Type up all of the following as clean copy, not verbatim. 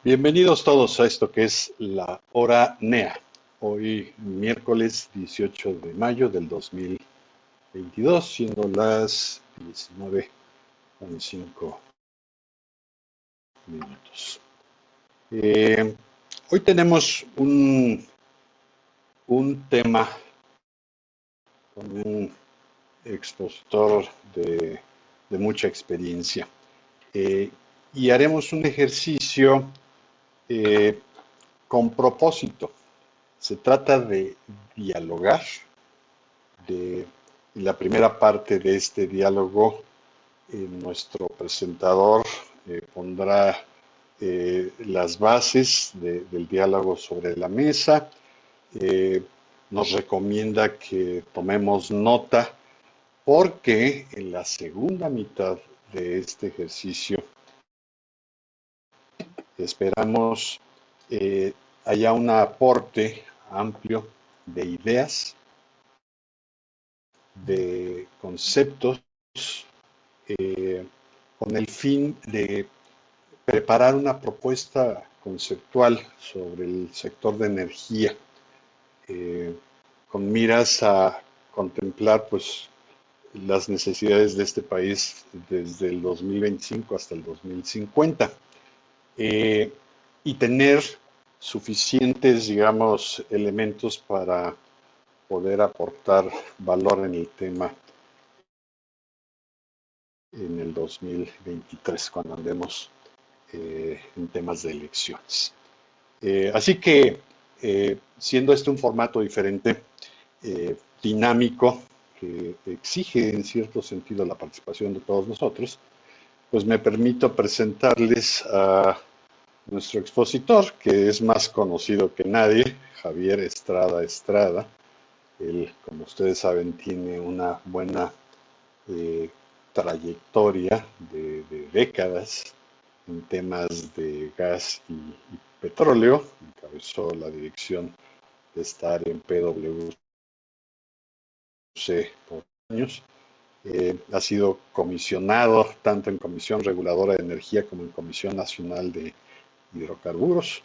Bienvenidos todos a esto que es la hora NEA. Hoy miércoles 18 de mayo del 2022, siendo las 19:05 minutos. Eh, Hoy tenemos un tema con un expositor de mucha experiencia. Eh, y haremos un ejercicio eh, con propósito. Se trata de dialogar. En la primera parte de este diálogo, nuestro presentador pondrá las bases del diálogo sobre la mesa. eh, Nos recomienda que tomemos nota porque en la segunda mitad de este ejercicio esperamos haya un aporte amplio de ideas, de conceptos, eh, con el fin de preparar una propuesta conceptual sobre el sector de energía, eh, con miras a contemplar pues las necesidades de este país desde el 2025 hasta el 2050, eh, y tener suficientes, digamos, elementos para poder aportar valor en el tema en el 2023, cuando andemos en temas de elecciones. Así que, siendo este un formato diferente, dinámico, que exige en cierto sentido la participación de todos nosotros, pues me permito presentarles a nuestro expositor, que es más conocido que nadie, Javier Estrada Estrada. Él, como ustedes saben, tiene una buena eh, trayectoria de décadas en temas de gas y petróleo. Encabezó la dirección de estar en PwC por años. Ha sido comisionado tanto en Comisión Reguladora de Energía como en Comisión Nacional de Hidrocarburos.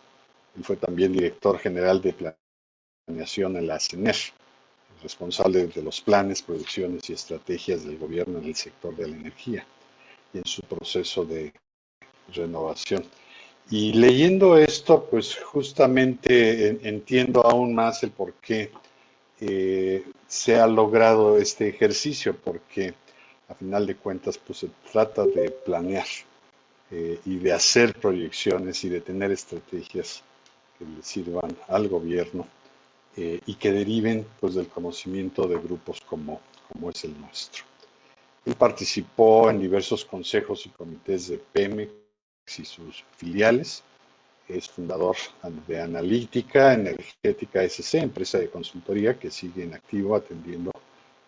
Él fue también director general de planeación en la CENER, responsable de los planes, producciones y estrategias del gobierno en el sector de la energía y en su proceso de renovación. Y leyendo esto, pues justamente entiendo aún más el por qué se ha logrado este ejercicio, porque a final de cuentas pues se trata de planear y de hacer proyecciones y de tener estrategias que le sirvan al gobierno y que deriven pues del conocimiento de grupos como es el nuestro. Él participó en diversos consejos y comités de Pemex y sus filiales. Es fundador de Analítica Energética SC, empresa de consultoría que sigue en activo atendiendo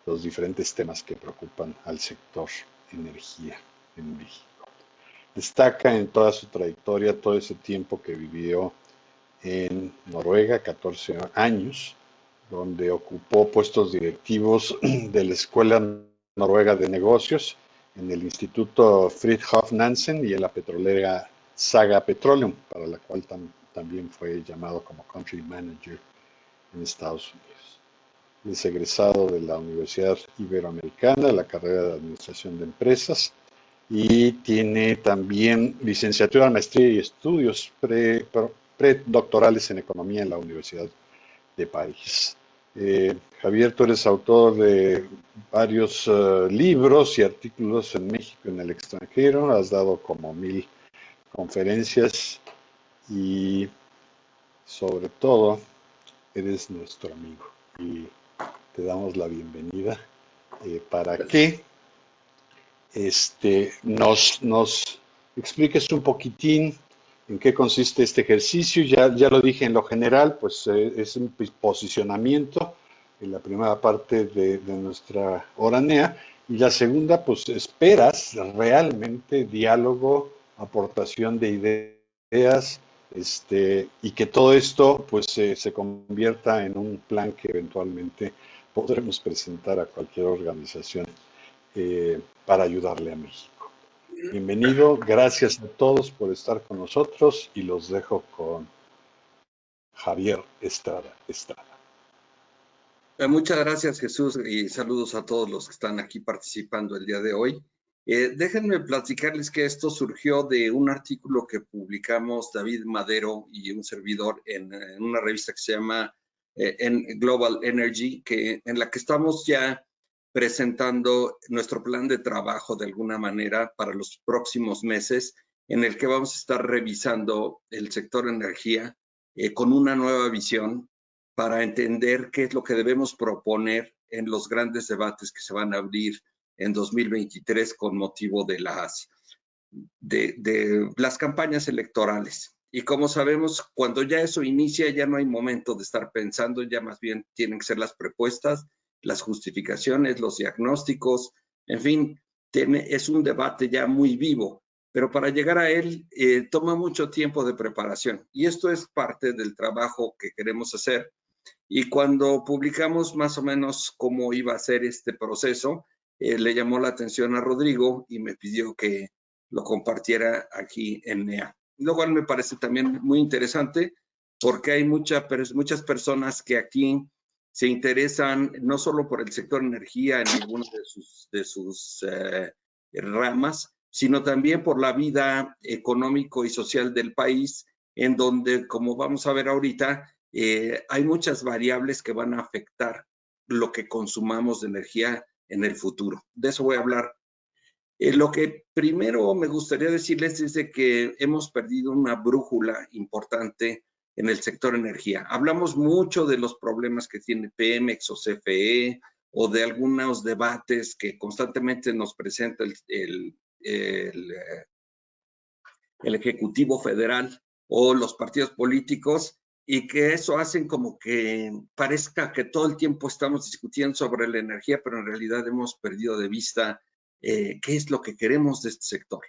los diferentes temas que preocupan al sector energía en México. Destaca en toda su trayectoria todo ese tiempo que vivió en Noruega, 14 años, donde ocupó puestos directivos de la Escuela Noruega de Negocios, en el Instituto Fridtjof Nansen y en la petrolera Saga Petroleum, para la cual también fue llamado como Country Manager en Estados Unidos. Es egresado de la Universidad Iberoamericana, la carrera de Administración de Empresas, y tiene también licenciatura, maestría y estudios predoctorales en Economía en la Universidad de París. Javier, tú eres autor de varios libros y artículos en México y en el extranjero, has dado como 1000 conferencias y sobre todo eres nuestro amigo y te damos la bienvenida para que nos expliques un poquitín en qué consiste este ejercicio. Ya lo dije en lo general, pues es un posicionamiento en la primera parte de nuestra oranea, y la segunda, pues esperas realmente diálogo, aportación de ideas, y que todo esto pues se convierta en un plan que eventualmente podremos presentar a cualquier organización para ayudarle a México. Bienvenido, gracias a todos por estar con nosotros y los dejo con Javier Estrada. Muchas gracias, Jesús, y saludos a todos los que están aquí participando el día de hoy. Déjenme platicarles que esto surgió de un artículo que publicamos David Madero y un servidor en una revista que se llama en Global Energy, en la que estamos ya presentando nuestro plan de trabajo de alguna manera para los próximos meses, en el que vamos a estar revisando el sector energía con una nueva visión para entender qué es lo que debemos proponer en los grandes debates que se van a abrir en 2023 con motivo de las campañas electorales. Y como sabemos, cuando ya eso inicia, ya no hay momento de estar pensando, ya más bien tienen que ser las propuestas, las justificaciones, los diagnósticos, en fin, es un debate ya muy vivo, pero para llegar a él toma mucho tiempo de preparación. Y esto es parte del trabajo que queremos hacer. Y cuando publicamos más o menos cómo iba a ser este proceso, le llamó la atención a Rodrigo y me pidió que lo compartiera aquí en NEA. Lo cual me parece también muy interesante porque hay muchas personas que aquí se interesan no solo por el sector energía en alguna de sus ramas, sino también por la vida económico y social del país, en donde, como vamos a ver ahorita, hay muchas variables que van a afectar lo que consumamos de energía en el futuro. De eso voy a hablar. Lo que primero me gustaría decirles es de que hemos perdido una brújula importante en el sector energía. Hablamos mucho de los problemas que tiene Pemex o CFE o de algunos debates que constantemente nos presenta el Ejecutivo Federal o los partidos políticos, y que eso hacen como que parezca que todo el tiempo estamos discutiendo sobre la energía, pero en realidad hemos perdido de vista qué es lo que queremos de este sector.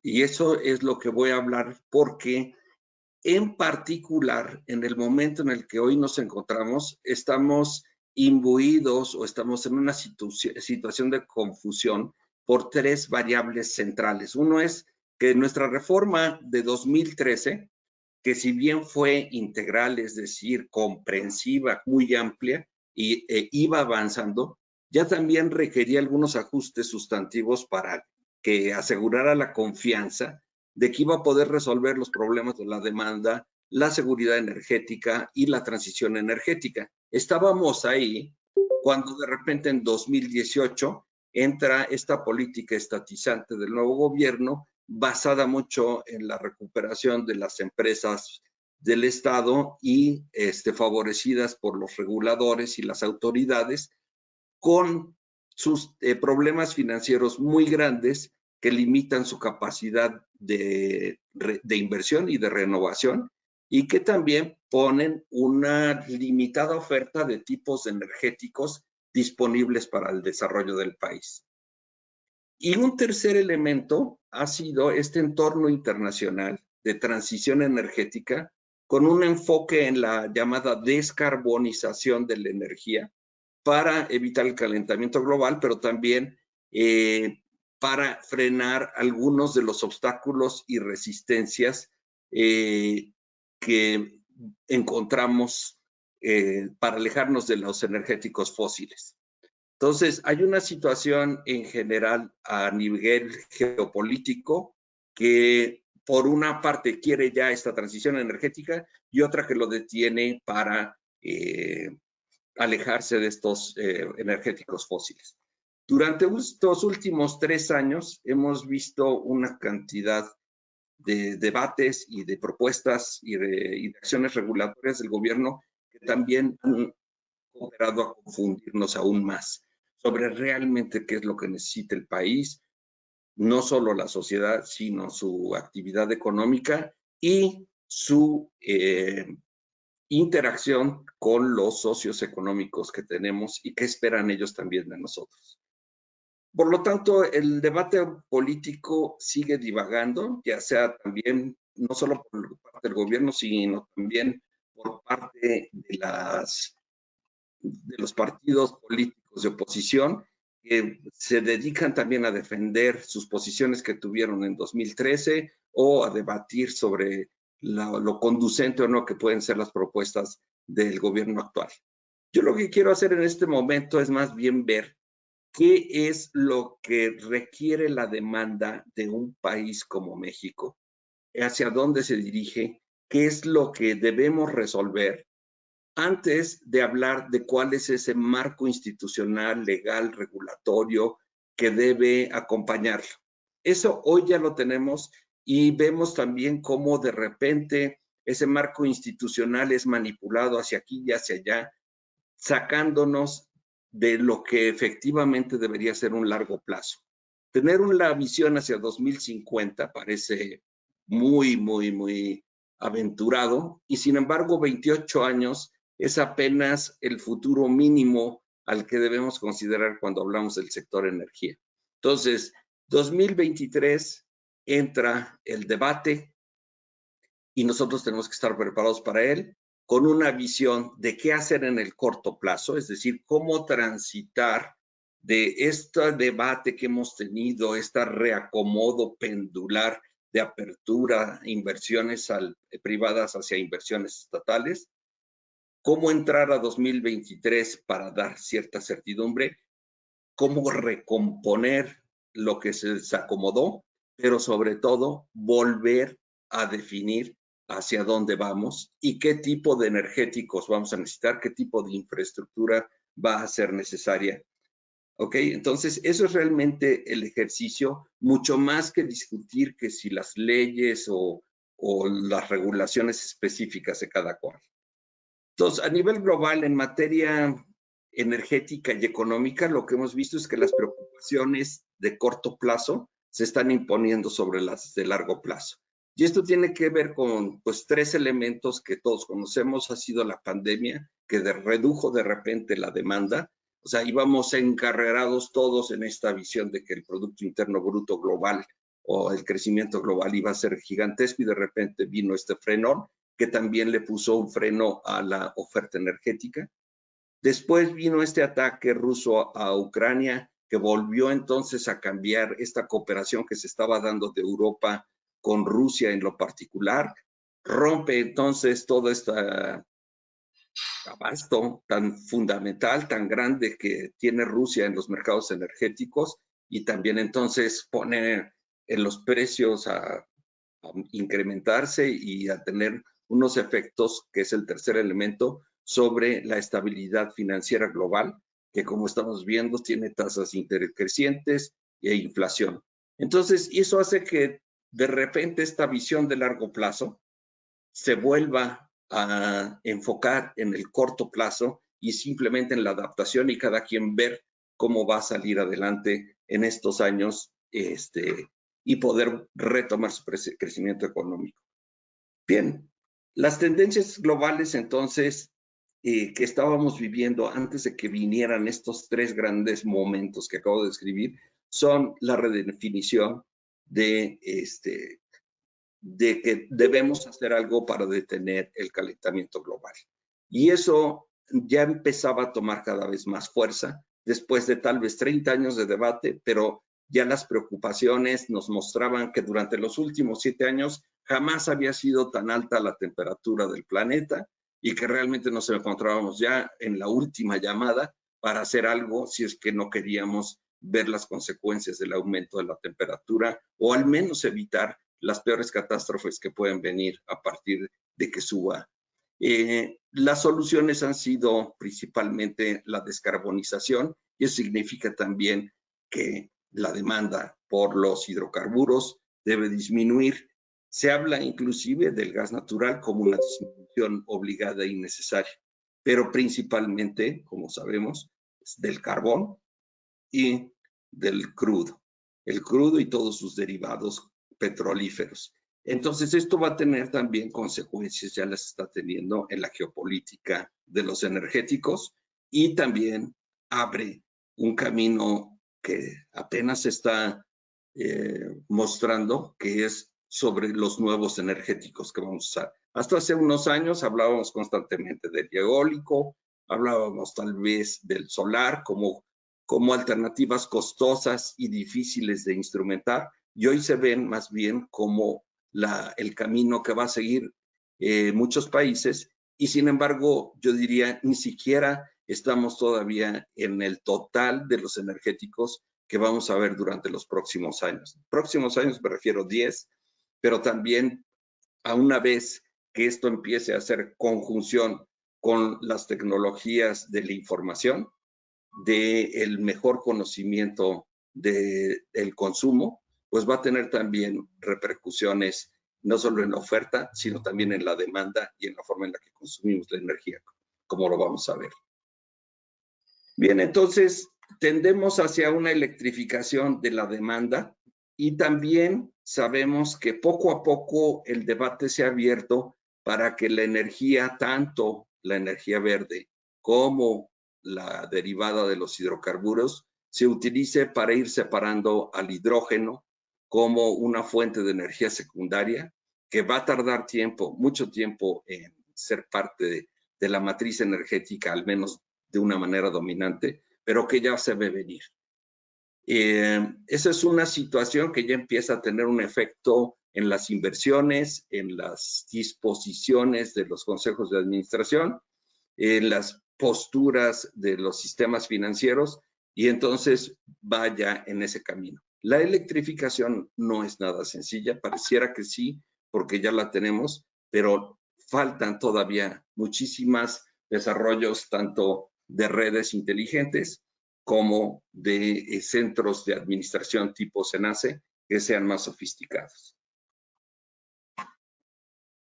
Y eso es lo que voy a hablar porque en particular, en el momento en el que hoy nos encontramos, estamos imbuidos o estamos en una situación de confusión por tres variables centrales. Uno es que nuestra reforma de 2013, que si bien fue integral, es decir, comprensiva, muy amplia, y iba avanzando, ya también requería algunos ajustes sustantivos para que asegurara la confianza de que iba a poder resolver los problemas de la demanda, la seguridad energética y la transición energética. Estábamos ahí cuando de repente en 2018 entra esta política estatizante del nuevo gobierno, basada mucho en la recuperación de las empresas del Estado y favorecidas por los reguladores y las autoridades, con sus problemas financieros muy grandes que limitan su capacidad de inversión y de renovación, y que también ponen una limitada oferta de tipos energéticos disponibles para el desarrollo del país. Y un tercer elemento ha sido este entorno internacional de transición energética con un enfoque en la llamada descarbonización de la energía para evitar el calentamiento global, pero también para frenar algunos de los obstáculos y resistencias que encontramos para alejarnos de los energéticos fósiles. Entonces, hay una situación en general a nivel geopolítico que por una parte quiere ya esta transición energética y otra que lo detiene para alejarse de estos energéticos fósiles. Durante estos últimos 3 años hemos visto una cantidad de debates y de propuestas y de acciones regulatorias del gobierno que también han cooperado a confundirnos aún más sobre realmente qué es lo que necesita el país, no solo la sociedad, sino su actividad económica y su interacción con los socios económicos que tenemos y qué esperan ellos también de nosotros. Por lo tanto, el debate político sigue divagando, ya sea también, no solo por parte del gobierno, sino también por parte de los partidos políticos de oposición, que se dedican también a defender sus posiciones que tuvieron en 2013 o a debatir sobre lo conducente o no que pueden ser las propuestas del gobierno actual. Yo lo que quiero hacer en este momento es más bien ver qué es lo que requiere la demanda de un país como México, hacia dónde se dirige, qué es lo que debemos resolver antes de hablar de cuál es ese marco institucional, legal, regulatorio que debe acompañarlo. Eso hoy ya lo tenemos y vemos también cómo de repente ese marco institucional es manipulado hacia aquí y hacia allá, sacándonos de lo que efectivamente debería ser un largo plazo. Tener una visión hacia 2050 parece muy aventurado y sin embargo 28 años es apenas el futuro mínimo al que debemos considerar cuando hablamos del sector energía. Entonces, 2023 entra el debate y nosotros tenemos que estar preparados para él con una visión de qué hacer en el corto plazo, es decir, cómo transitar de este debate que hemos tenido, este reacomodo pendular de apertura a inversiones privadas hacia inversiones estatales, cómo entrar a 2023 para dar cierta certidumbre, cómo recomponer lo que se desacomodó, pero sobre todo volver a definir hacia dónde vamos y qué tipo de energéticos vamos a necesitar, qué tipo de infraestructura va a ser necesaria. ¿Ok? Entonces, eso es realmente el ejercicio, mucho más que discutir que si las leyes o las regulaciones específicas de cada cual. Entonces, a nivel global, en materia energética y económica, lo que hemos visto es que las preocupaciones de corto plazo se están imponiendo sobre las de largo plazo. Y esto tiene que ver con pues, tres elementos que todos conocemos. Ha sido la pandemia, que redujo de repente la demanda. O sea, íbamos encarrerados todos en esta visión de que el Producto Interno Bruto global o el crecimiento global iba a ser gigantesco y de repente vino este frenón que también le puso un freno a la oferta energética. Después vino este ataque ruso a Ucrania, que volvió entonces a cambiar esta cooperación que se estaba dando de Europa con Rusia en lo particular. Rompe entonces todo este abasto tan fundamental, tan grande que tiene Rusia en los mercados energéticos y también entonces pone en los precios a incrementarse y a tener unos efectos, que es el tercer elemento, sobre la estabilidad financiera global, que como estamos viendo tiene tasas de interés crecientes e inflación. Entonces, eso hace que de repente esta visión de largo plazo se vuelva a enfocar en el corto plazo y simplemente en la adaptación y cada quien ver cómo va a salir adelante en estos años y poder retomar su crecimiento económico. Bien, las tendencias globales entonces que estábamos viviendo antes de que vinieran estos tres grandes momentos que acabo de describir son la redefinición de que debemos hacer algo para detener el calentamiento global. Y eso ya empezaba a tomar cada vez más fuerza después de tal vez 30 años de debate, pero ya las preocupaciones nos mostraban que durante los últimos 7 años jamás había sido tan alta la temperatura del planeta y que realmente nos encontrábamos ya en la última llamada para hacer algo si es que no queríamos ver las consecuencias del aumento de la temperatura o al menos evitar las peores catástrofes que pueden venir a partir de que suba. Las soluciones han sido principalmente la descarbonización y eso significa también que la demanda por los hidrocarburos debe disminuir. Se habla inclusive del gas natural como una disminución obligada y necesaria, pero principalmente, como sabemos, del carbón y del crudo. El crudo y todos sus derivados petrolíferos. Entonces, esto va a tener también consecuencias, ya las está teniendo en la geopolítica de los energéticos y también abre un camino que apenas se está mostrando, que es sobre los nuevos energéticos que vamos a usar. Hasta hace unos años hablábamos constantemente del eólico, hablábamos tal vez del solar como como alternativas costosas y difíciles de instrumentar, y hoy se ven más bien como el camino que va a seguir muchos países, y sin embargo, yo diría, ni siquiera estamos todavía en el total de los energéticos que vamos a ver durante los próximos años. Próximos años me refiero 10, pero también a una vez que esto empiece a hacer conjunción con las tecnologías de la información, del mejor conocimiento del consumo, pues va a tener también repercusiones no solo en la oferta, sino también en la demanda y en la forma en la que consumimos la energía, como lo vamos a ver. Bien, entonces tendemos hacia una electrificación de la demanda y también sabemos que poco a poco el debate se ha abierto para que la energía, tanto la energía verde como la derivada de los hidrocarburos, se utilice para ir separando al hidrógeno como una fuente de energía secundaria que va a tardar tiempo, mucho tiempo en ser parte de la matriz energética, al menos de una manera dominante, pero que ya se ve venir. Esa es una situación que ya empieza a tener un efecto en las inversiones, en las disposiciones de los consejos de administración, en las posturas de los sistemas financieros, y entonces vaya en ese camino. La electrificación no es nada sencilla, pareciera que sí, porque ya la tenemos, pero faltan todavía muchísimos desarrollos, tanto de redes inteligentes como de centros de administración tipo SENACE que sean más sofisticados.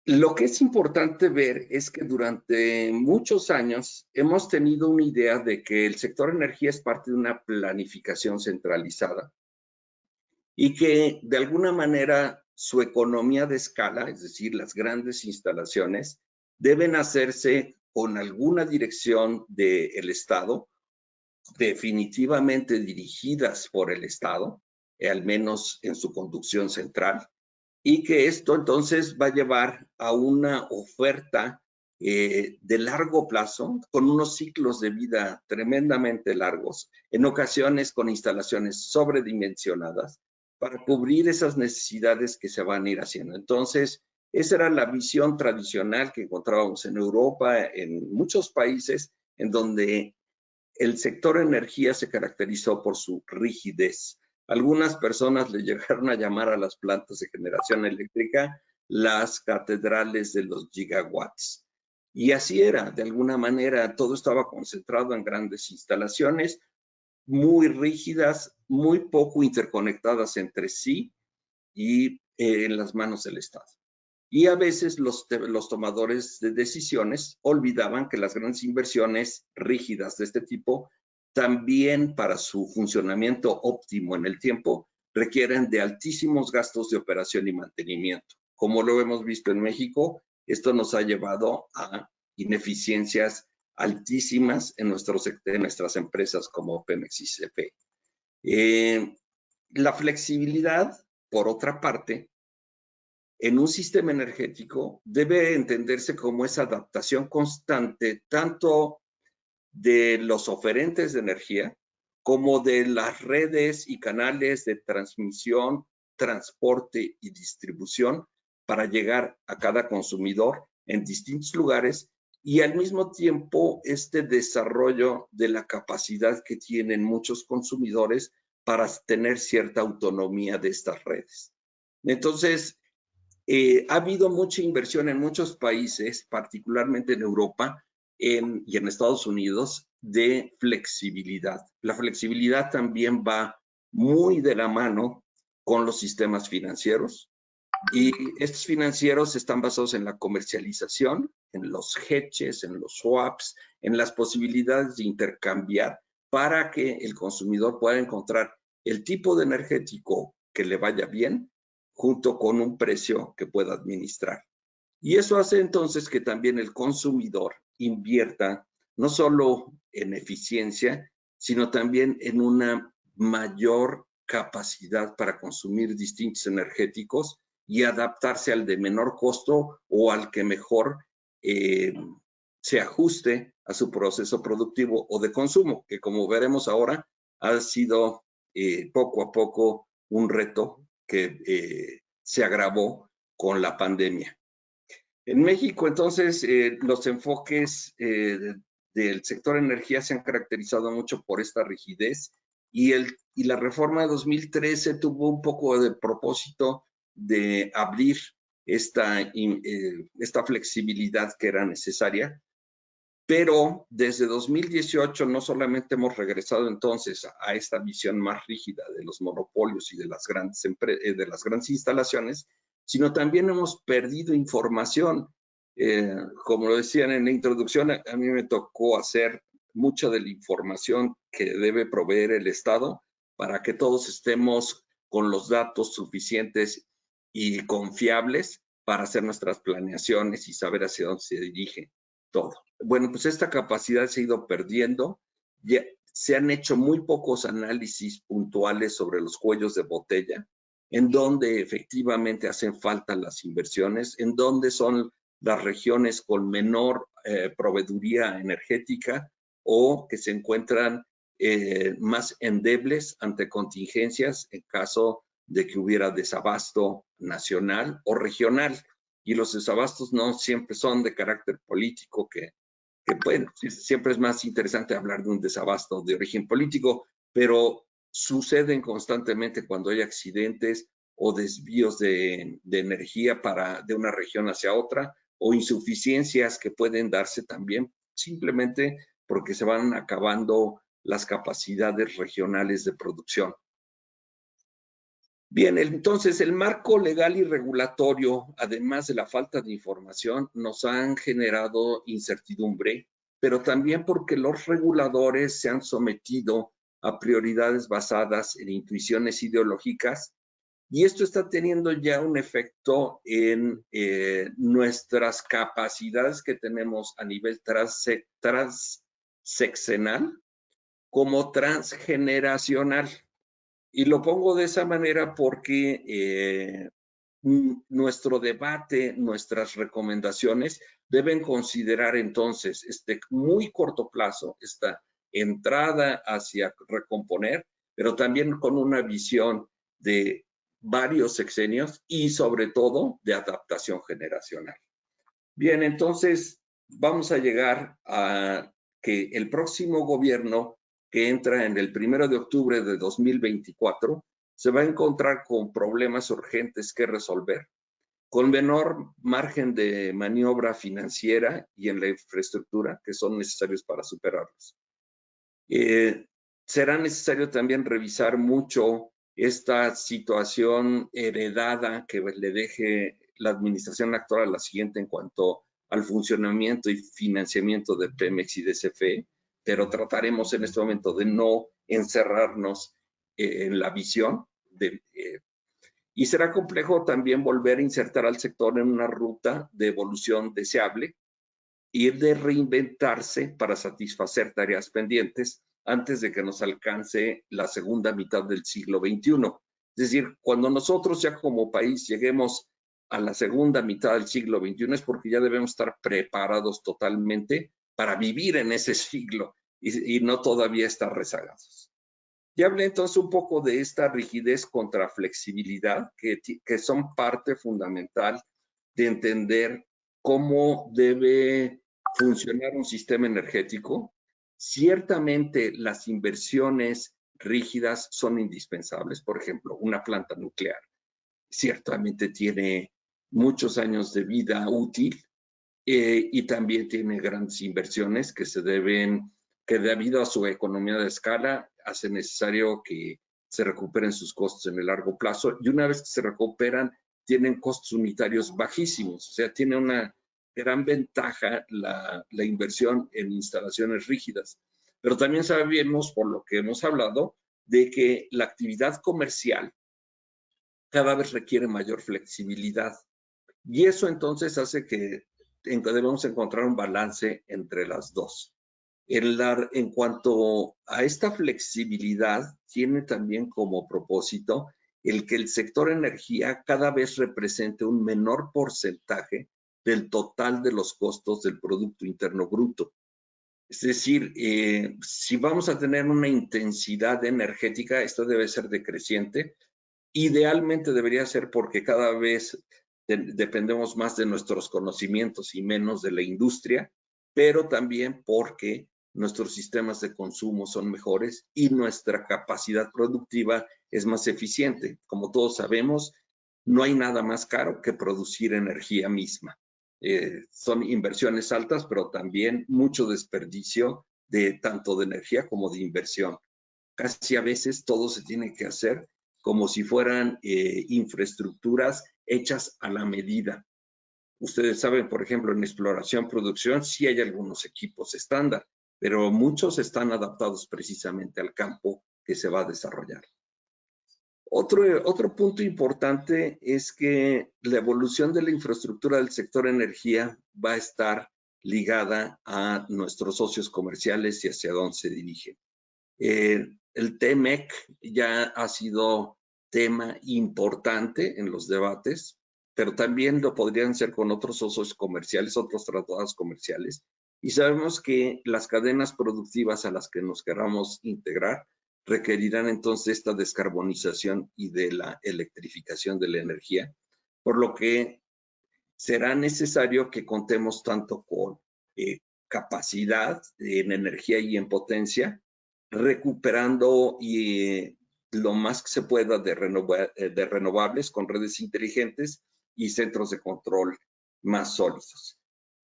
Lo que es importante ver es que durante muchos años hemos tenido una idea de que el sector energía es parte de una planificación centralizada y que de alguna manera su economía de escala, es decir, las grandes instalaciones, deben hacerse con alguna dirección del Estado, definitivamente dirigidas por el Estado, al menos en su conducción central, y que esto entonces va a llevar a una oferta de largo plazo, con unos ciclos de vida tremendamente largos, en ocasiones con instalaciones sobredimensionadas, para cubrir esas necesidades que se van a ir haciendo. Entonces, esa era la visión tradicional que encontrábamos en Europa, en muchos países, en donde el sector energía se caracterizó por su rigidez. Algunas personas le llegaron a llamar a las plantas de generación eléctrica las catedrales de los gigawatts. Y así era, de alguna manera, todo estaba concentrado en grandes instalaciones, muy rígidas, muy poco interconectadas entre sí y en las manos del Estado. Y a veces los tomadores de decisiones olvidaban que las grandes inversiones rígidas de este tipo también para su funcionamiento óptimo en el tiempo requieren de altísimos gastos de operación y mantenimiento. Como lo hemos visto en México, esto nos ha llevado a ineficiencias altísimas en nuestras empresas como Pemex y CFE. La flexibilidad, por otra parte, en un sistema energético debe entenderse como esa adaptación constante tanto de los oferentes de energía como de las redes y canales de transmisión, transporte y distribución para llegar a cada consumidor en distintos lugares, y al mismo tiempo este desarrollo de la capacidad que tienen muchos consumidores para tener cierta autonomía de estas redes. Entonces, ha habido mucha inversión en muchos países, particularmente en Europa y en Estados Unidos, de flexibilidad. La flexibilidad también va muy de la mano con los sistemas financieros, y estos financieros están basados en la comercialización, en los hedges, en los swaps, en las posibilidades de intercambiar para que el consumidor pueda encontrar el tipo de energético que le vaya bien junto con un precio que pueda administrar. Y eso hace entonces que también el consumidor invierta no solo en eficiencia, sino también en una mayor capacidad para consumir distintos energéticos y adaptarse al de menor costo o al que mejor se ajuste a su proceso productivo o de consumo, que como veremos ahora, ha sido poco a poco un reto que se agravó con la pandemia. En México, entonces, los enfoques del sector energía se han caracterizado mucho por esta rigidez y la reforma de 2013 tuvo un poco de propósito de abrir esta flexibilidad que era necesaria, pero desde 2018 no solamente hemos regresado entonces a esta visión más rígida de los monopolios y de las grandes instalaciones, sino también hemos perdido información. Como lo decían en la introducción, a mí me tocó hacer mucha de la información que debe proveer el Estado para que todos estemos con los datos suficientes y confiables para hacer nuestras planeaciones y saber hacia dónde se dirige todo. Bueno, pues esta capacidad se ha ido perdiendo. Ya se han hecho muy pocos análisis puntuales sobre los cuellos de botella, en donde efectivamente hacen falta las inversiones, en donde son las regiones con menor proveeduría energética o que se encuentran más endebles ante contingencias en caso de que hubiera desabasto nacional o regional. Y los desabastos no siempre son de carácter político, que bueno, siempre es más interesante hablar de un desabasto de origen político, pero suceden constantemente cuando hay accidentes o desvíos de energía de una región hacia otra, o insuficiencias que pueden darse también simplemente porque se van acabando las capacidades regionales de producción. Bien, entonces el marco legal y regulatorio, además de la falta de información, nos han generado incertidumbre, pero también porque los reguladores se han sometido a prioridades basadas en intuiciones ideológicas, y esto está teniendo ya un efecto en nuestras capacidades que tenemos a nivel transseccional como transgeneracional. Y lo pongo de esa manera porque nuestro debate, nuestras recomendaciones deben considerar entonces muy corto plazo, esta entrada hacia recomponer, pero también con una visión de varios sexenios y sobre todo de adaptación generacional. Bien, entonces vamos a llegar a que el próximo gobierno que entra en el 1 de octubre de 2024 se va a encontrar con problemas urgentes que resolver, con menor margen de maniobra financiera y en la infraestructura que son necesarios para superarlos. Será necesario también revisar mucho esta situación heredada que le deje la administración actual a la siguiente en cuanto al funcionamiento y financiamiento de Pemex y de CFE, pero trataremos en este momento de no encerrarnos en la visión y será complejo también volver a insertar al sector en una ruta de evolución deseable y de reinventarse para satisfacer tareas pendientes antes de que nos alcance la segunda mitad del siglo XXI. Es decir, cuando nosotros ya como país lleguemos a la segunda mitad del siglo XXI es porque ya debemos estar preparados totalmente para vivir en ese siglo y no todavía estar rezagados. Ya hablé entonces un poco de esta rigidez contra flexibilidad, que son parte fundamental de entender cómo debe funcionar un sistema energético. Ciertamente las inversiones rígidas son indispensables. Por ejemplo, una planta nuclear ciertamente tiene muchos años de vida útil y también tiene grandes inversiones que debido a su economía de escala hace necesario que se recuperen sus costos en el largo plazo, y una vez que se recuperan tienen costos unitarios bajísimos, o sea, tiene una gran ventaja la inversión en instalaciones rígidas. Pero también sabemos, por lo que hemos hablado, de que la actividad comercial cada vez requiere mayor flexibilidad, y eso entonces hace que debemos encontrar un balance entre las dos. En cuanto a esta flexibilidad, tiene también como propósito el que el sector energía cada vez represente un menor porcentaje del total de los costos del Producto Interno Bruto. Es decir, si vamos a tener una intensidad energética, esto debe ser decreciente. Idealmente debería ser porque cada vez dependemos más de nuestros conocimientos y menos de la industria, pero también porque nuestros sistemas de consumo son mejores y nuestra capacidad productiva es más eficiente. Como todos sabemos, no hay nada más caro que producir energía misma. Son inversiones altas, pero también mucho desperdicio de tanto de energía como de inversión. Casi a veces todo se tiene que hacer como si fueran infraestructuras hechas a la medida. Ustedes saben, por ejemplo, en exploración, producción, sí hay algunos equipos estándar, pero muchos están adaptados precisamente al campo que se va a desarrollar. Otro punto importante es que la evolución de la infraestructura del sector energía va a estar ligada a nuestros socios comerciales y hacia dónde se dirigen. El TMEC ya ha sido tema importante en los debates, pero también lo podrían ser con otros socios comerciales, otros tratados comerciales. Y sabemos que las cadenas productivas a las que nos queramos integrar requerirán entonces esta descarbonización y de la electrificación de la energía, por lo que será necesario que contemos tanto con capacidad en energía y en potencia, recuperando lo más que se pueda de renovables con redes inteligentes y centros de control más sólidos.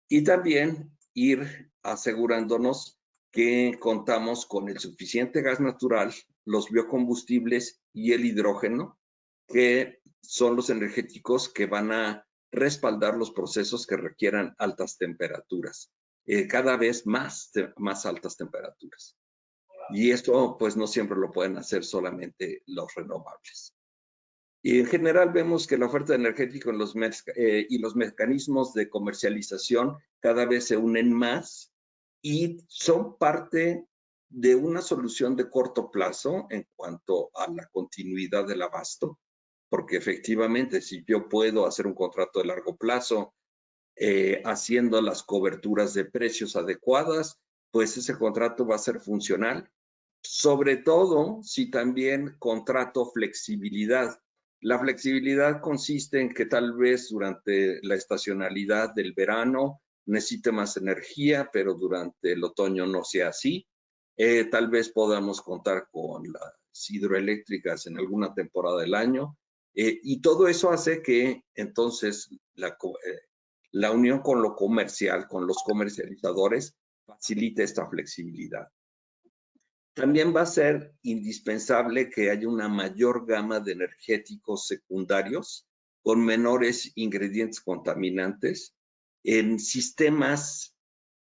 Y también ir asegurándonos que contamos con el suficiente gas natural, los biocombustibles y el hidrógeno, que son los energéticos que van a respaldar los procesos que requieran altas temperaturas, cada vez más altas temperaturas. Y esto pues no siempre lo pueden hacer solamente los renovables. Y en general vemos que la oferta energética y los mecanismos de comercialización cada vez se unen más y son parte de una solución de corto plazo en cuanto a la continuidad del abasto, porque efectivamente si yo puedo hacer un contrato de largo plazo haciendo las coberturas de precios adecuadas, pues ese contrato va a ser funcional, sobre todo si también contrato flexibilidad. La flexibilidad consiste en que tal vez durante la estacionalidad del verano necesite más energía, pero durante el otoño no sea así. Tal vez podamos contar con las hidroeléctricas en alguna temporada del año. Y todo eso hace que entonces la unión con lo comercial, con los comercializadores, facilite esta flexibilidad. También va a ser indispensable que haya una mayor gama de energéticos secundarios con menores ingredientes contaminantes en sistemas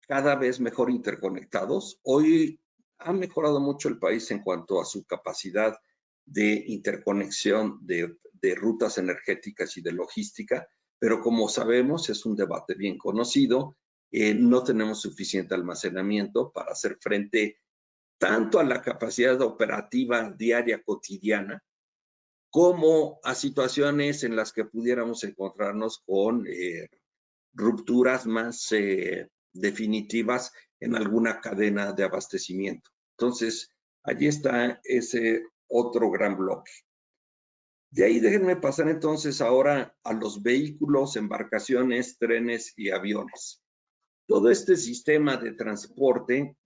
cada vez mejor interconectados. Hoy ha mejorado mucho el país en cuanto a su capacidad de interconexión de rutas energéticas y de logística, pero como sabemos, es un debate bien conocido, no tenemos suficiente almacenamiento para hacer frente tanto a la capacidad operativa diaria cotidiana como a situaciones en las que pudiéramos encontrarnos con rupturas más definitivas en alguna cadena de abastecimiento. Entonces, allí está ese otro gran bloque. De ahí déjenme pasar entonces ahora a los vehículos, embarcaciones, trenes y aviones. Todo este sistema de transporte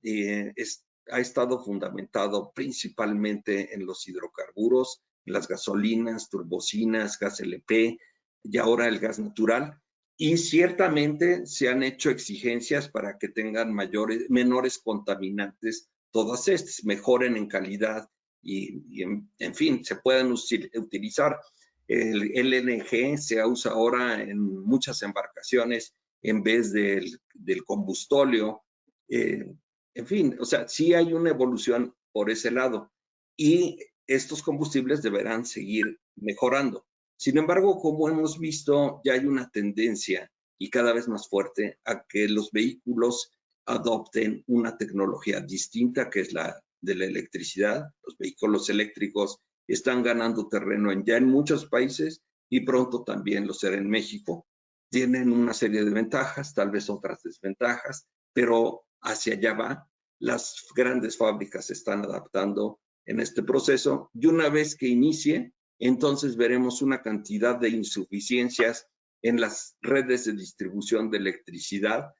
ha estado fundamentado principalmente en los hidrocarburos, las gasolinas, turbocinas, gas LP y ahora el gas natural. Y ciertamente se han hecho exigencias para que tengan menores contaminantes, todas estas mejoren en calidad y en fin, se puedan utilizar. El LNG se usa ahora en muchas embarcaciones en vez del combustóleo. En fin, o sea, sí hay una evolución por ese lado y estos combustibles deberán seguir mejorando. Sin embargo, como hemos visto, ya hay una tendencia y cada vez más fuerte a que los vehículos adopten una tecnología distinta, que es la de la electricidad. Los vehículos eléctricos están ganando terreno ya en muchos países y pronto también lo será en México. Tienen una serie de ventajas, tal vez otras desventajas, pero hacia allá va. Las grandes fábricas se están adaptando en este proceso y una vez que inicie, entonces veremos una cantidad de insuficiencias en las redes de distribución de electricidad,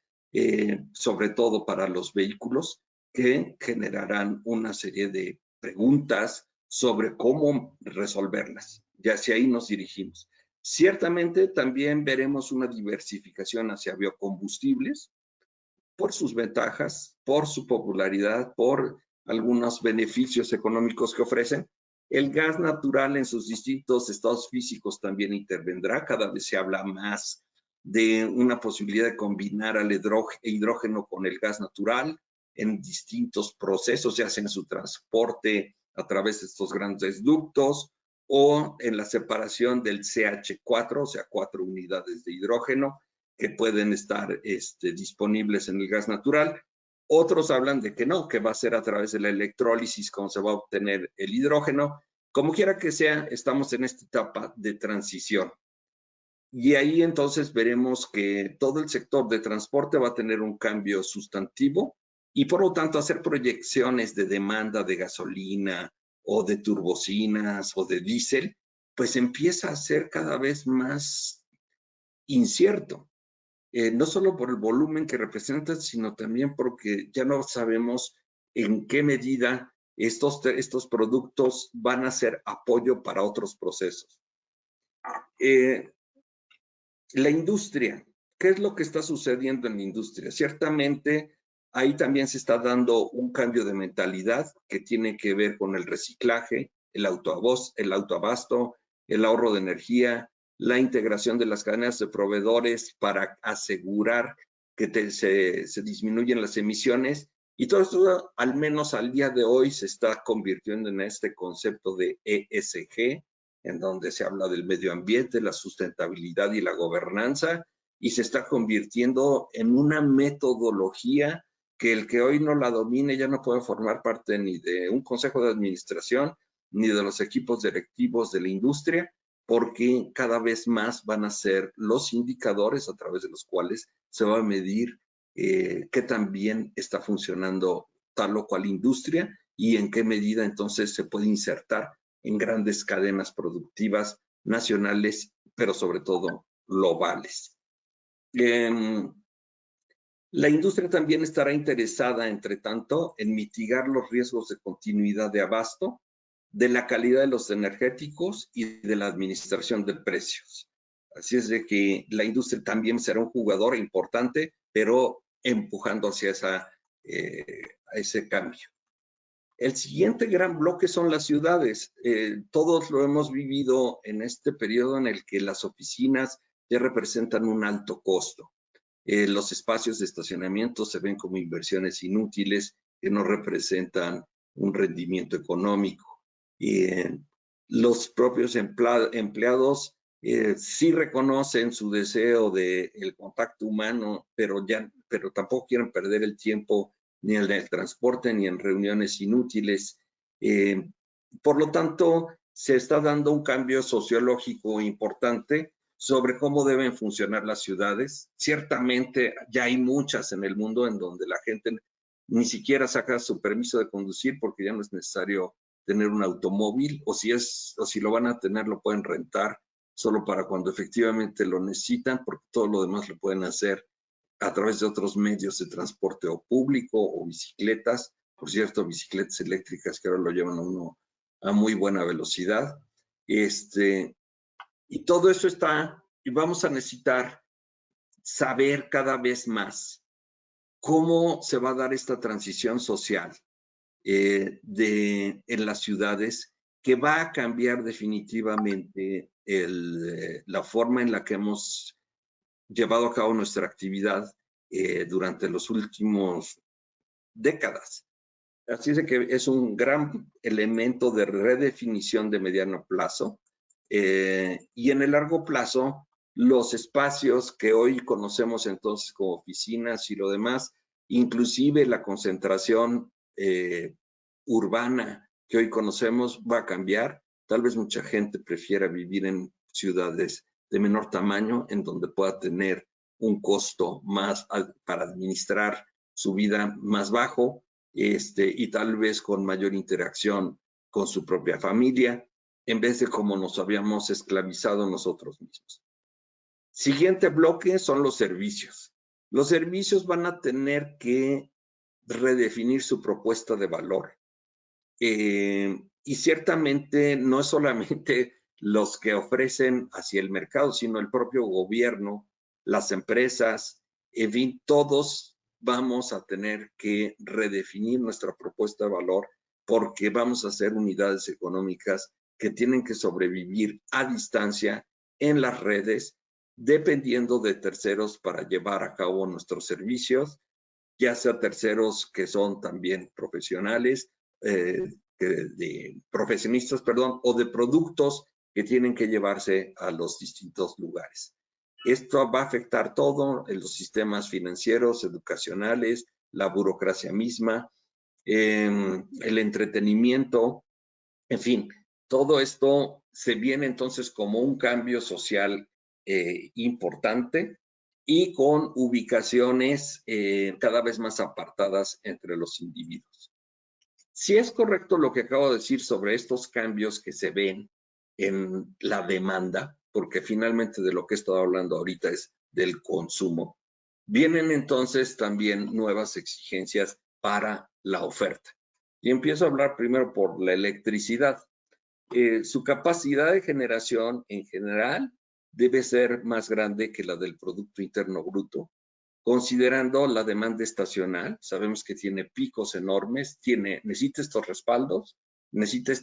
sobre todo para los vehículos, que generarán una serie de preguntas sobre cómo resolverlas. Ya hacia ahí nos dirigimos. Ciertamente también veremos una diversificación hacia biocombustibles por sus ventajas, por su popularidad, por algunos beneficios económicos que ofrecen. El gas natural en sus distintos estados físicos también intervendrá. Cada vez se habla más de una posibilidad de combinar al hidrógeno con el gas natural en distintos procesos, ya sea en su transporte a través de estos grandes ductos o en la separación del CH4, o sea, 4 unidades de hidrógeno que pueden estar disponibles en el gas natural. Otros hablan de que no, que va a ser a través de la electrólisis como se va a obtener el hidrógeno. Como quiera que sea, estamos en esta etapa de transición. Y ahí entonces veremos que todo el sector de transporte va a tener un cambio sustantivo y por lo tanto hacer proyecciones de demanda de gasolina o de turbocinas o de diésel, pues empieza a ser cada vez más incierto. No solo por el volumen que representan, sino también porque ya no sabemos en qué medida estos productos van a ser apoyo para otros procesos. La industria, ¿qué es lo que está sucediendo en la industria? Ciertamente, ahí también se está dando un cambio de mentalidad que tiene que ver con el reciclaje, el autoabasto, el ahorro de energía, la integración de las cadenas de proveedores para asegurar que se disminuyen las emisiones. Y todo esto, al menos al día de hoy, se está convirtiendo en este concepto de ESG, en donde se habla del medio ambiente, la sustentabilidad y la gobernanza, y se está convirtiendo en una metodología que el que hoy no la domine ya no puede formar parte ni de un consejo de administración, ni de los equipos directivos de la industria, porque cada vez más van a ser los indicadores a través de los cuales se va a medir qué tan bien está funcionando tal o cual industria y en qué medida entonces se puede insertar en grandes cadenas productivas nacionales, pero sobre todo globales. La industria también estará interesada, entre tanto, en mitigar los riesgos de continuidad de abasto, de la calidad de los energéticos y de la administración de precios. Así es de que la industria también será un jugador importante, pero empujando hacia ese cambio. El siguiente gran bloque son las ciudades. Todos lo hemos vivido en este periodo en el que las oficinas ya representan un alto costo. Los espacios de estacionamiento se ven como inversiones inútiles que no representan un rendimiento económico. Los propios empleados sí reconocen su deseo del contacto humano, pero tampoco quieren perder el tiempo ni en el transporte, ni en reuniones inútiles. Por lo tanto, se está dando un cambio sociológico importante sobre cómo deben funcionar las ciudades. Ciertamente ya hay muchas en el mundo en donde la gente ni siquiera saca su permiso de conducir porque ya no es necesario tener un automóvil, o si lo van a tener lo pueden rentar solo para cuando efectivamente lo necesitan, porque todo lo demás lo pueden hacer a través de otros medios de transporte o público o bicicletas. Por cierto, bicicletas eléctricas que ahora lo llevan a uno a muy buena velocidad. Y todo eso está, y vamos a necesitar saber cada vez más cómo se va a dar esta transición social en las ciudades, que va a cambiar definitivamente la forma en la que hemos llevado a cabo nuestra actividad durante los últimos décadas. Así es que es un gran elemento de redefinición de mediano plazo. Y en el largo plazo, los espacios que hoy conocemos entonces como oficinas y lo demás, inclusive la concentración urbana que hoy conocemos va a cambiar. Tal vez mucha gente prefiera vivir en ciudades de menor tamaño, en donde pueda tener un costo más para administrar su vida más bajo, y tal vez con mayor interacción con su propia familia, en vez de como nos habíamos esclavizado nosotros mismos. Siguiente bloque son los servicios. Los servicios van a tener que redefinir su propuesta de valor. Y ciertamente no es solamente los que ofrecen hacia el mercado, sino el propio gobierno, las empresas, en fin, todos vamos a tener que redefinir nuestra propuesta de valor porque vamos a ser unidades económicas que tienen que sobrevivir a distancia en las redes, dependiendo de terceros para llevar a cabo nuestros servicios, ya sea terceros que son también profesionales, de profesionistas, perdón, o de productos que tienen que llevarse a los distintos lugares. Esto va a afectar todo en los sistemas financieros, educacionales, la burocracia misma, el entretenimiento, en fin, todo esto se viene entonces como un cambio social importante y con ubicaciones cada vez más apartadas entre los individuos. Si es correcto lo que acabo de decir sobre estos cambios que se ven en la demanda, porque finalmente de lo que he estado hablando ahorita es del consumo, vienen entonces también nuevas exigencias para la oferta. Y empiezo a hablar primero por la electricidad. Su capacidad de generación en general debe ser más grande que la del Producto Interno Bruto, considerando la demanda estacional. Sabemos que tiene picos enormes, necesita estos respaldos, necesita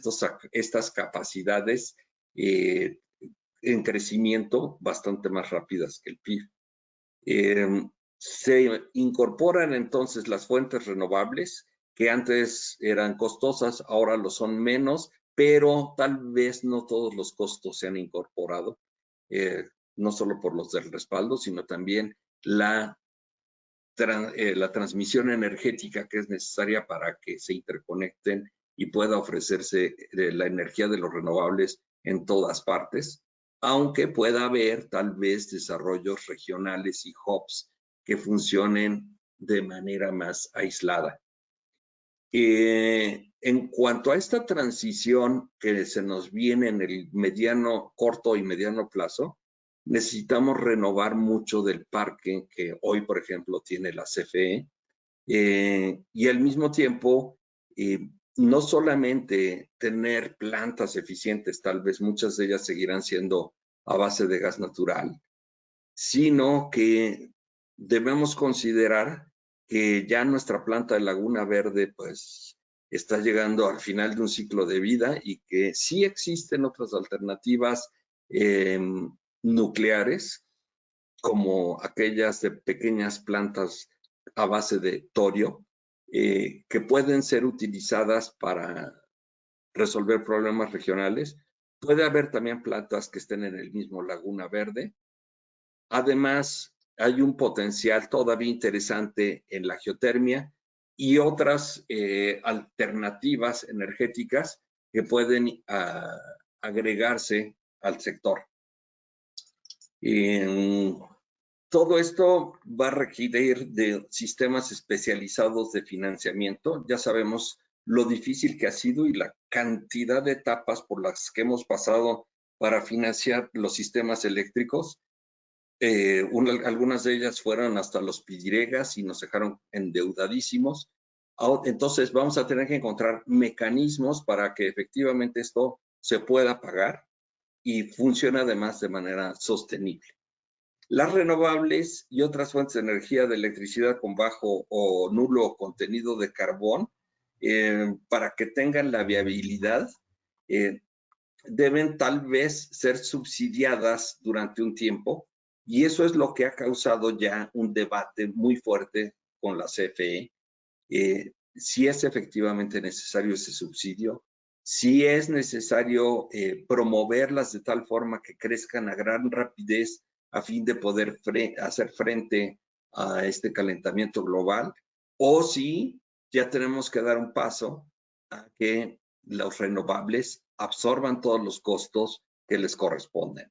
estas capacidades en crecimiento bastante más rápidas que el PIB. Se incorporan entonces las fuentes renovables, que antes eran costosas, ahora lo son menos, pero tal vez no todos los costos se han incorporado, no solo por los del respaldo, sino también la transmisión energética que es necesaria para que se interconecten y pueda ofrecerse la energía de los renovables en todas partes, aunque pueda haber tal vez desarrollos regionales y hubs que funcionen de manera más aislada. En cuanto a esta transición que se nos viene en el corto y mediano plazo, necesitamos renovar mucho del parque que hoy, por ejemplo, tiene la CFE, y al mismo tiempo, no solamente tener plantas eficientes, tal vez muchas de ellas seguirán siendo a base de gas natural, sino que debemos considerar que ya nuestra planta de Laguna Verde pues está llegando al final de un ciclo de vida y que sí existen otras alternativas nucleares, como aquellas de pequeñas plantas a base de torio, que pueden ser utilizadas para resolver problemas regionales. Puede haber también plantas que estén en el mismo Laguna Verde. Además, hay un potencial todavía interesante en la geotermia y otras alternativas energéticas que pueden agregarse al sector. Todo esto va a requerir de sistemas especializados de financiamiento. Ya sabemos lo difícil que ha sido y la cantidad de etapas por las que hemos pasado para financiar los sistemas eléctricos. Algunas de ellas fueron hasta los pidiregas y nos dejaron endeudadísimos. Entonces vamos a tener que encontrar mecanismos para que efectivamente esto se pueda pagar y funcione además de manera sostenible. Las renovables y otras fuentes de energía de electricidad con bajo o nulo contenido de carbón, para que tengan la viabilidad, deben tal vez ser subsidiadas durante un tiempo, y eso es lo que ha causado ya un debate muy fuerte con la CFE. Si es efectivamente necesario ese subsidio, si es necesario promoverlas de tal forma que crezcan a gran rapidez a fin de poder hacer frente a este calentamiento global, o si ya tenemos que dar un paso a que los renovables absorban todos los costos que les corresponden.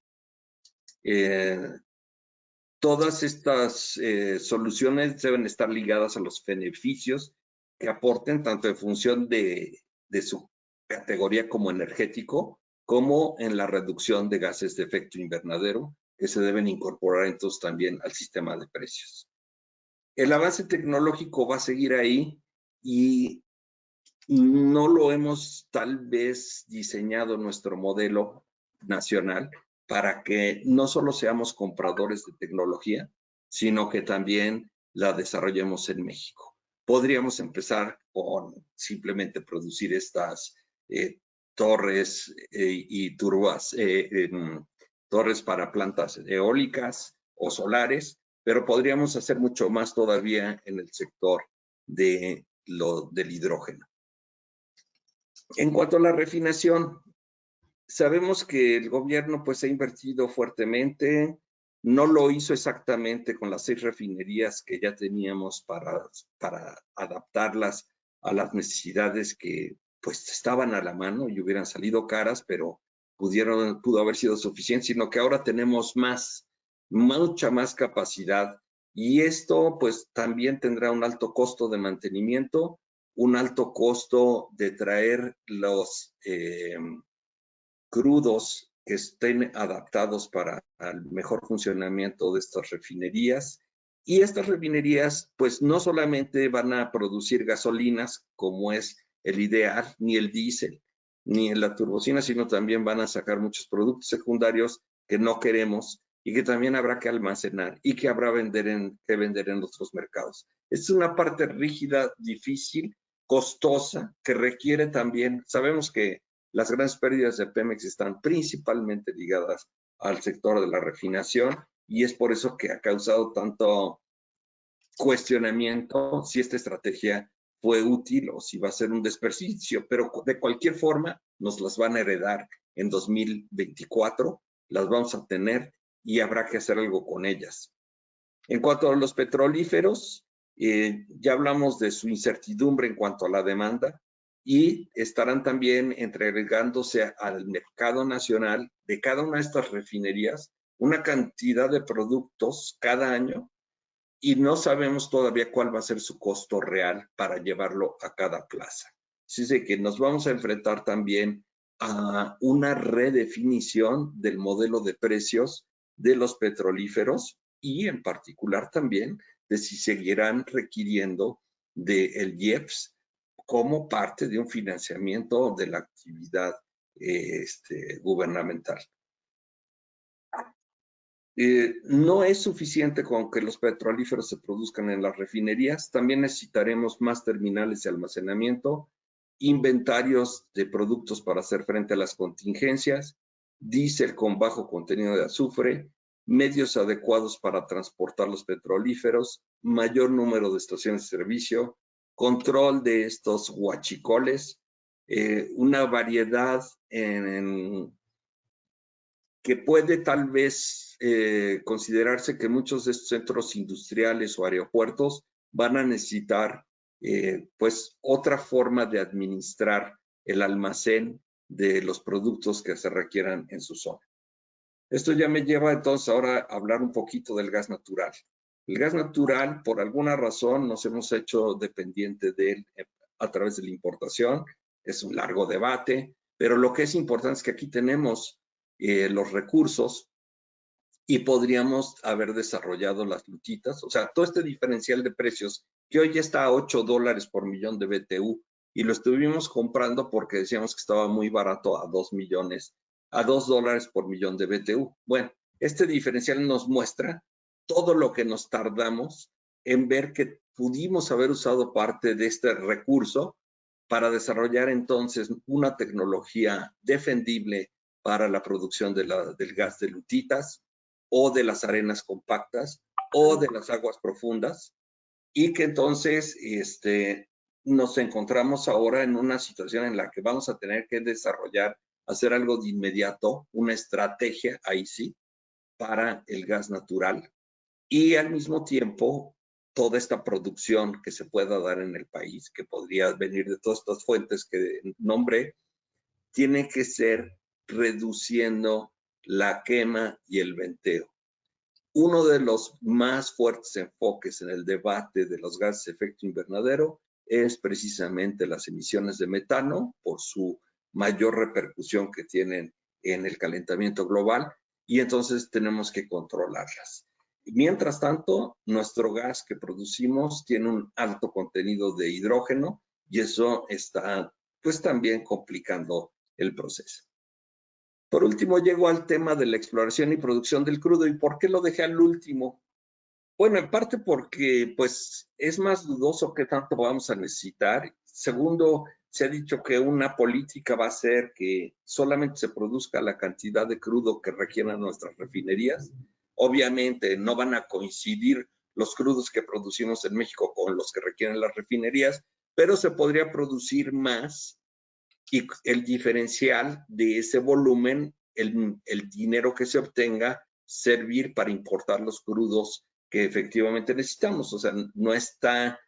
Todas estas soluciones deben estar ligadas a los beneficios que aporten, tanto en función de su categoría como energético, como en la reducción de gases de efecto invernadero, que se deben incorporar entonces también al sistema de precios. El avance tecnológico va a seguir ahí y no lo hemos tal vez diseñado nuestro modelo nacional para que no solo seamos compradores de tecnología, sino que también la desarrollemos en México. Podríamos empezar con simplemente producir estas torres y turbas, torres para plantas eólicas o solares, pero podríamos hacer mucho más todavía en el sector del hidrógeno. En cuanto a la refinación, sabemos que el gobierno pues ha invertido fuertemente, no lo hizo exactamente con las 6 refinerías que ya teníamos para adaptarlas a las necesidades que pues estaban a la mano y hubieran salido caras, pero pudo haber sido suficiente, sino que ahora tenemos mucha más capacidad, y esto pues también tendrá un alto costo de mantenimiento, un alto costo de traer los crudos que estén adaptados para el mejor funcionamiento de estas refinerías. Y estas refinerías pues no solamente van a producir gasolinas como es el ideal, ni el diésel, ni la turbocina, sino también van a sacar muchos productos secundarios que no queremos y que también habrá que almacenar y que habrá que vender en otros mercados. Es una parte rígida, difícil, costosa, que requiere también, sabemos que las grandes pérdidas de Pemex están principalmente ligadas al sector de la refinación, y es por eso que ha causado tanto cuestionamiento si esta estrategia fue útil o si va a ser un desperdicio, pero de cualquier forma nos las van a heredar en 2024, las vamos a tener y habrá que hacer algo con ellas. En cuanto a los petrolíferos, ya hablamos de su incertidumbre en cuanto a la demanda, y estarán también entregándose al mercado nacional de cada una de estas refinerías una cantidad de productos cada año, y no sabemos todavía cuál va a ser su costo real para llevarlo a cada plaza. Así que nos vamos a enfrentar también a una redefinición del modelo de precios de los petrolíferos, y en particular también de si seguirán requiriendo del IEPS como parte de un financiamiento de la actividad gubernamental. No es suficiente con que los petrolíferos se produzcan en las refinerías, también necesitaremos más terminales de almacenamiento, inventarios de productos para hacer frente a las contingencias, diésel con bajo contenido de azufre, medios adecuados para transportar los petrolíferos, mayor número de estaciones de servicio, control de estos huachicoles, una variedad que puede tal vez considerarse que muchos de estos centros industriales o aeropuertos van a necesitar pues otra forma de administrar el almacén de los productos que se requieran en su zona. Esto ya me lleva entonces ahora a hablar un poquito del gas natural. El gas natural, por alguna razón, nos hemos hecho dependiente de él a través de la importación. Es un largo debate, pero lo que es importante es que aquí tenemos los recursos y podríamos haber desarrollado las lutitas. O sea, todo este diferencial de precios que hoy ya está a $8 por millón de BTU, y lo estuvimos comprando porque decíamos que estaba muy barato a $2 por millón de BTU. Bueno, este diferencial nos muestra todo lo que nos tardamos en ver que pudimos haber usado parte de este recurso para desarrollar entonces una tecnología defendible para la producción del gas de lutitas o de las arenas compactas o de las aguas profundas, y que entonces nos encontramos ahora en una situación en la que vamos a tener que desarrollar, hacer algo de inmediato, una estrategia, ahí sí, para el gas natural, y al mismo tiempo toda esta producción que se pueda dar en el país, que podría venir de todas estas fuentes que nombré, tiene que ser reduciendo la quema y el venteo. uno de los más fuertes enfoques en el debate de los gases de efecto invernadero es precisamente las emisiones de metano por su mayor repercusión que tienen en el calentamiento global, y entonces tenemos que controlarlas. Mientras tanto, nuestro gas que producimos tiene un alto contenido de hidrógeno y eso está pues también complicando el proceso. Por último, llego al tema de la exploración y producción del crudo. ¿Y por qué lo dejé al último? Bueno, en parte porque pues es más dudoso qué tanto vamos a necesitar. Segundo, se ha dicho que una política va a ser que solamente se produzca la cantidad de crudo que requieran nuestras refinerías. Obviamente no van a coincidir los crudos que producimos en México con los que requieren las refinerías, pero se podría producir más y el diferencial de ese volumen, el dinero que se obtenga, servir para importar los crudos que efectivamente necesitamos. O sea, no está,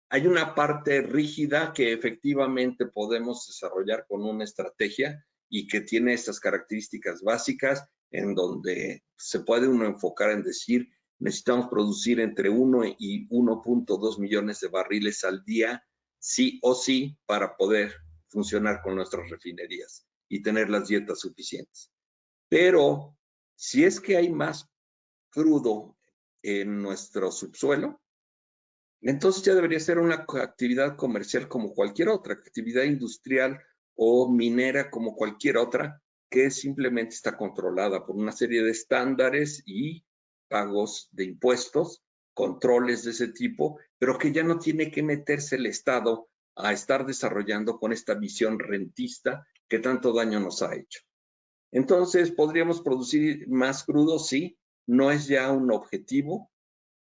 hay una parte rígida que efectivamente podemos desarrollar con una estrategia y que tiene estas características básicas en donde se puede uno enfocar en decir, necesitamos producir entre 1 y 1.2 millones de barriles al día, sí o sí, para poder funcionar con nuestras refinerías y tener las dietas suficientes. Pero si es que hay más crudo en nuestro subsuelo, entonces ya debería ser una actividad comercial como cualquier otra, actividad industrial o minera como cualquier otra, que simplemente está controlada por una serie de estándares y pagos de impuestos, controles de ese tipo, pero que ya no tiene que meterse el Estado a estar desarrollando con esta visión rentista que tanto daño nos ha hecho. Entonces, ¿podríamos producir más crudo? Sí, no es ya un objetivo,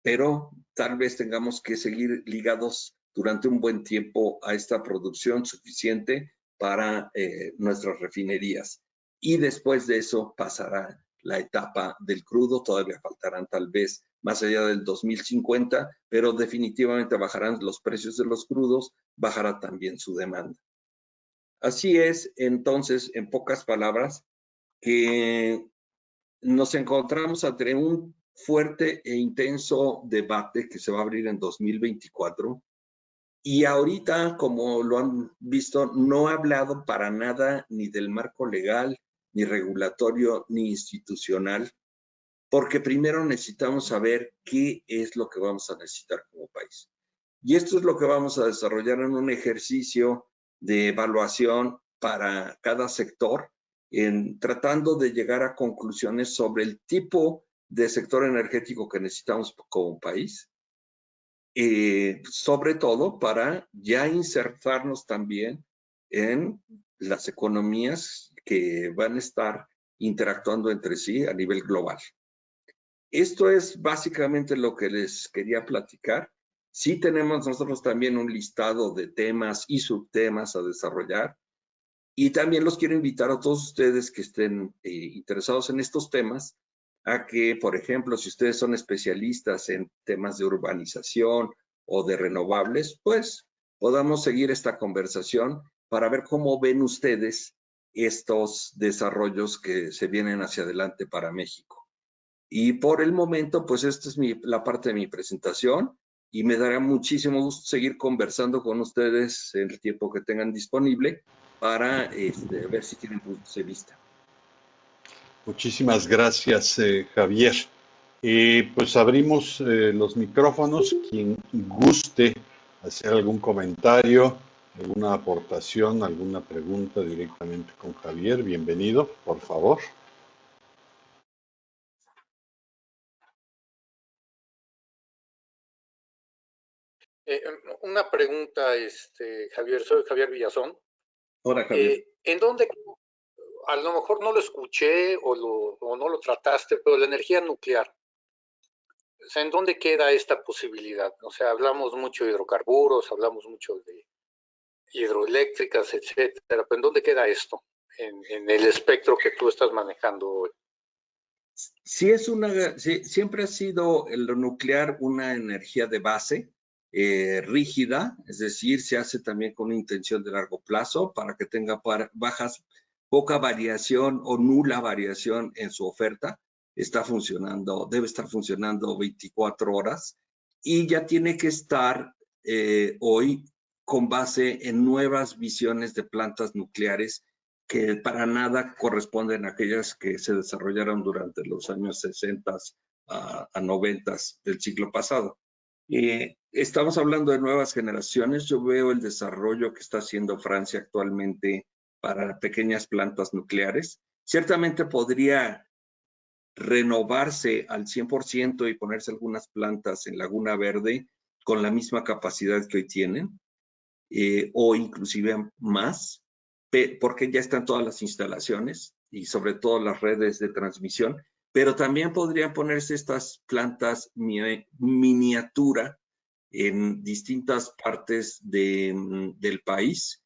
pero tal vez tengamos que seguir ligados durante un buen tiempo a esta producción suficiente para nuestras refinerías. Y después de eso pasará la etapa del crudo, todavía faltarán tal vez más allá del 2050, pero definitivamente bajarán los precios de los crudos, bajará también su demanda. Así es, entonces, en pocas palabras, que nos encontramos ante un fuerte e intenso debate que se va a abrir en 2024 y ahorita, como lo han visto, no he hablado para nada ni del marco legal, ni regulatorio, ni institucional, porque primero necesitamos saber qué es lo que vamos a necesitar como país. Y esto es lo que vamos a desarrollar en un ejercicio de evaluación para cada sector, tratando de llegar a conclusiones sobre el tipo de sector energético que necesitamos como país, sobre todo para ya insertarnos también en las economías que van a estar interactuando entre sí a nivel global. Esto es básicamente lo que les quería platicar. Sí tenemos nosotros también un listado de temas y subtemas a desarrollar. Y también los quiero invitar a todos ustedes que estén interesados en estos temas, a que, por ejemplo, si ustedes son especialistas en temas de urbanización o de renovables, pues podamos seguir esta conversación para ver cómo ven ustedes estos desarrollos que se vienen hacia adelante para México. Y por el momento, pues esta es la parte de mi presentación y me dará muchísimo gusto seguir conversando con ustedes en el tiempo que tengan disponible para ver si tienen puntos de vista. Muchísimas gracias, Javier. Pues abrimos los micrófonos. Quien guste hacer algún comentario, alguna aportación, alguna pregunta directamente con Javier, bienvenido, por favor. Una pregunta, Javier, soy Javier Villazón. Hola, Javier. ¿En dónde, a lo mejor no lo escuché o no lo trataste, pero la energía nuclear, o sea, ¿en dónde queda esta posibilidad? O sea, hablamos mucho de hidrocarburos, hablamos mucho de hidroeléctricas, etcétera, pero ¿en dónde queda esto en el espectro que tú estás manejando hoy? Sí, siempre ha sido lo nuclear una energía de base rígida, es decir, se hace también con una intención de largo plazo para que tenga poca variación o nula variación en su oferta. está funcionando, debe estar funcionando 24 horas y ya tiene que estar hoy con base en nuevas visiones de plantas nucleares que para nada corresponden a aquellas que se desarrollaron durante los años 60 a 90 del siglo pasado. Estamos hablando de nuevas generaciones. Yo veo el desarrollo que está haciendo Francia actualmente para pequeñas plantas nucleares. Ciertamente podría renovarse al 100% y ponerse algunas plantas en Laguna Verde con la misma capacidad que hoy tienen, o inclusive más, porque ya están todas las instalaciones y sobre todo las redes de transmisión, pero también podrían ponerse estas plantas miniatura en distintas partes del país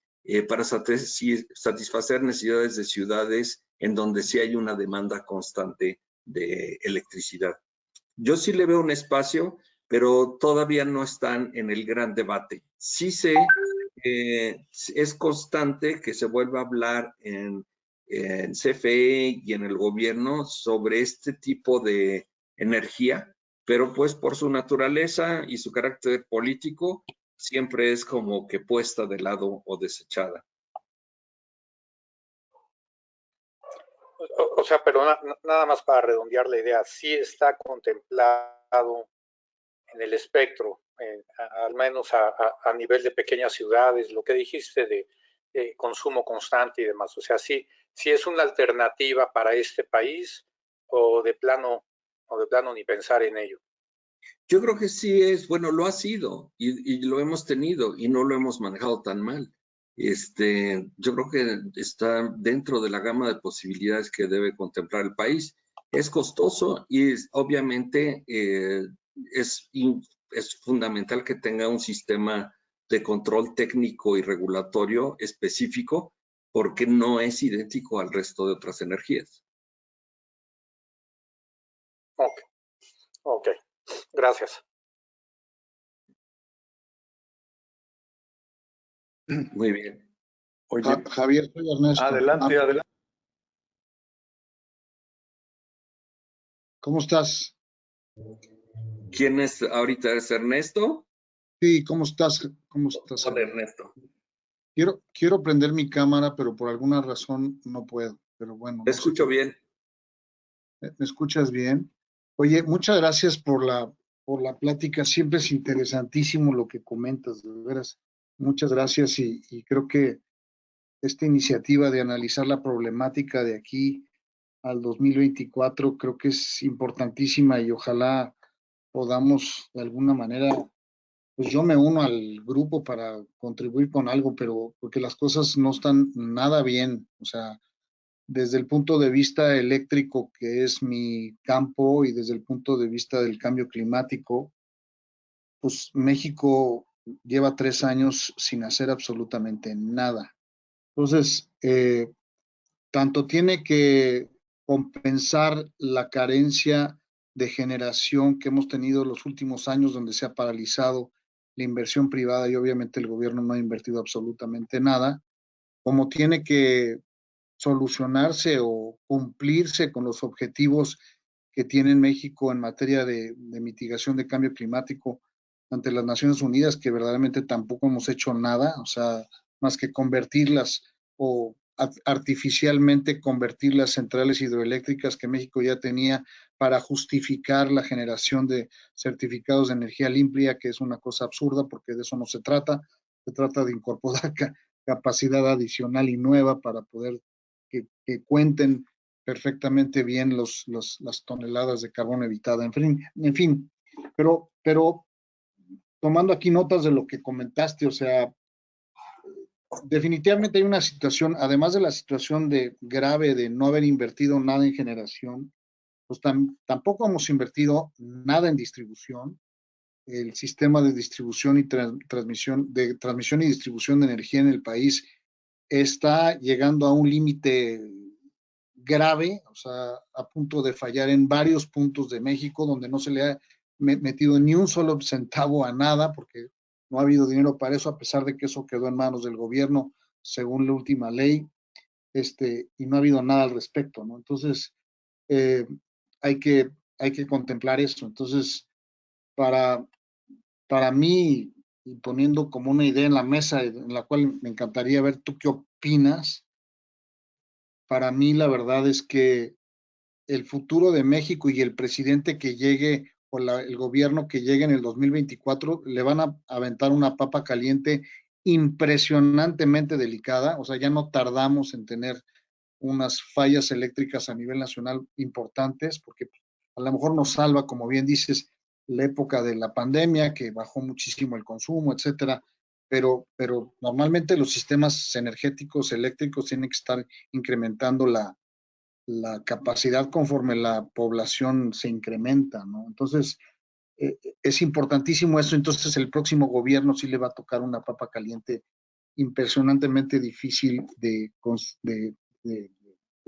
para satisfacer necesidades de ciudades en donde sí hay una demanda constante de electricidad. Yo sí le veo un espacio, pero todavía no están en el gran debate. Sí sé, es constante que se vuelva a hablar en CFE y en el gobierno sobre este tipo de energía, pero pues por su naturaleza y su carácter político, siempre es como que puesta de lado o desechada. O sea, pero nada más para redondear la idea, sí está contemplado en el espectro, al menos a nivel de pequeñas ciudades, lo que dijiste de consumo constante y demás. O sea, sí es una alternativa para este país o de plano ni pensar en ello. Yo creo que sí es, bueno, lo ha sido y lo hemos tenido y no lo hemos manejado tan mal. Yo creo que está dentro de la gama de posibilidades que debe contemplar el país. Es costoso y obviamente es fundamental que tenga un sistema de control técnico y regulatorio específico porque no es idéntico al resto de otras energías. Ok, gracias. Muy bien. Oye, Javier, soy Ernesto. Adelante. ¿Cómo estás? ¿Quién es ahorita? ¿Es Ernesto? Sí, ¿cómo estás? ¿Cómo estás? Hola, Ernesto. Quiero prender mi cámara, pero por alguna razón no puedo. Pero bueno. Te escucho bien. ¿Me escuchas bien? Oye, muchas gracias por la plática. Siempre es interesantísimo lo que comentas, de veras. Muchas gracias y creo que esta iniciativa de analizar la problemática de aquí al 2024 creo que es importantísima y ojalá podamos de alguna manera, pues yo me uno al grupo para contribuir con algo, pero porque las cosas no están nada bien, o sea, desde el punto de vista eléctrico, que es mi campo, y desde el punto de vista del cambio climático, pues México lleva 3 años sin hacer absolutamente nada. Entonces, tanto tiene que compensar la carencia de generación que hemos tenido los últimos años, donde se ha paralizado la inversión privada y obviamente el gobierno no ha invertido absolutamente nada, como tiene que solucionarse o cumplirse con los objetivos que tiene México en materia de mitigación de cambio climático ante las Naciones Unidas, que verdaderamente tampoco hemos hecho nada, o sea, más que convertirlas o artificialmente convertir las centrales hidroeléctricas que México ya tenía para justificar la generación de certificados de energía limpia, que es una cosa absurda porque de eso no se trata de incorporar capacidad adicional y nueva para poder que cuenten perfectamente bien las toneladas de carbón evitada, en fin, pero tomando aquí notas de lo que comentaste, o sea, definitivamente hay una situación, además de la situación de grave de no haber invertido nada en generación, pues tampoco hemos invertido nada en distribución. El sistema de distribución y transmisión y distribución de energía en el país está llegando a un límite grave, o sea, a punto de fallar en varios puntos de México, donde no se le ha metido ni un solo centavo a nada, porque no ha habido dinero para eso, a pesar de que eso quedó en manos del gobierno, según la última ley, y no ha habido nada al respecto, ¿no? Entonces, hay que contemplar eso. Entonces, para mí, y poniendo como una idea en la mesa, en la cual me encantaría ver tú qué opinas, para mí la verdad es que el futuro de México y el presidente que llegue o el gobierno que llegue en el 2024 le van a aventar una papa caliente impresionantemente delicada. O sea, ya no tardamos en tener unas fallas eléctricas a nivel nacional importantes, porque a lo mejor nos salva, como bien dices, la época de la pandemia, que bajó muchísimo el consumo, etcétera, pero normalmente los sistemas energéticos eléctricos tienen que estar incrementando la capacidad conforme la población se incrementa, ¿no? Entonces, es importantísimo eso. Entonces, el próximo gobierno sí le va a tocar una papa caliente impresionantemente difícil de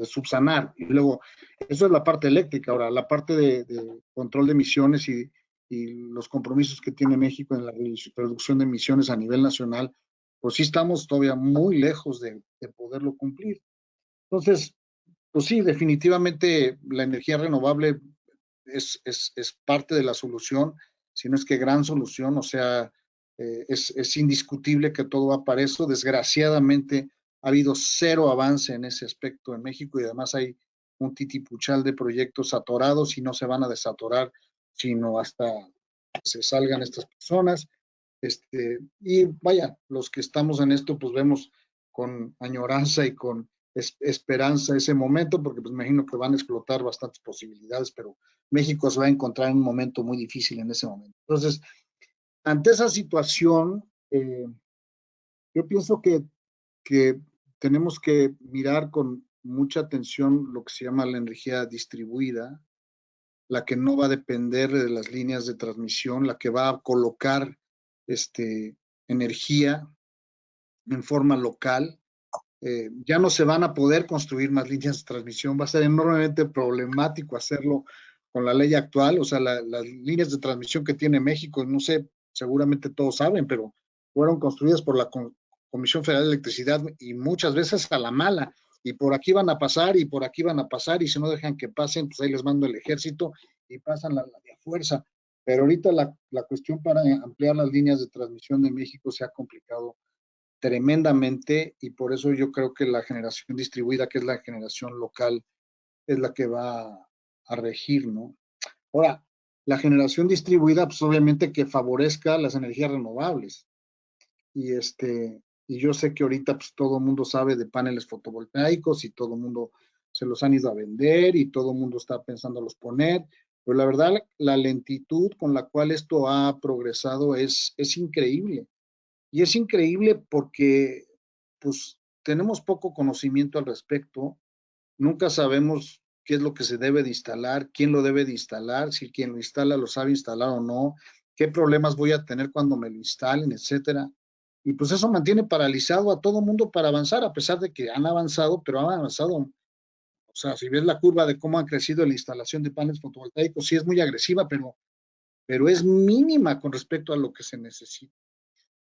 subsanar. Y luego, eso es la parte eléctrica. Ahora, la parte de control de emisiones y los compromisos que tiene México en la reducción de emisiones a nivel nacional, pues sí estamos todavía muy lejos de poderlo cumplir. Entonces, pues sí, definitivamente la energía renovable es parte de la solución, si no es que gran solución. O sea, es indiscutible que todo va para eso. Desgraciadamente ha habido cero avance en ese aspecto en México, y además hay un titipuchal de proyectos atorados y no se van a desatorar sino hasta que se salgan estas personas. Y vaya, los que estamos en esto pues vemos con añoranza y con esperanza ese momento, porque pues me imagino que van a explotar bastantes posibilidades, pero México se va a encontrar en un momento muy difícil en ese momento. Entonces, ante esa situación, yo pienso que tenemos que mirar con mucha atención lo que se llama la energía distribuida, la que no va a depender de las líneas de transmisión, la que va a colocar energía en forma local. Ya no se van a poder construir más líneas de transmisión. Va a ser enormemente problemático hacerlo con la ley actual. O sea, las líneas de transmisión que tiene México, no sé, seguramente todos saben, pero fueron construidas por la Comisión Federal de Electricidad y muchas veces a la mala. Y por aquí van a pasar y por aquí van a pasar, y si no dejan que pasen, pues ahí les mando el ejército y pasan la de a fuerza. Pero ahorita la cuestión para ampliar las líneas de transmisión de México se ha complicado tremendamente, y por eso yo creo que la generación distribuida, que es la generación local, es la que va a regir, ¿no? Ahora, la generación distribuida, pues obviamente que favorezca las energías renovables. Y y yo sé que ahorita pues todo el mundo sabe de paneles fotovoltaicos y todo el mundo se los han ido a vender y todo el mundo está pensando los poner, pero la verdad la lentitud con la cual esto ha progresado es increíble. Y es increíble porque pues tenemos poco conocimiento al respecto, nunca sabemos qué es lo que se debe de instalar, quién lo debe de instalar, si quien lo instala lo sabe instalar o no, qué problemas voy a tener cuando me lo instalen, etcétera. Y pues eso mantiene paralizado a todo mundo para avanzar, a pesar de que han avanzado, pero han avanzado. O sea, si ves la curva de cómo ha crecido la instalación de paneles fotovoltaicos, sí es muy agresiva, pero es mínima con respecto a lo que se necesita.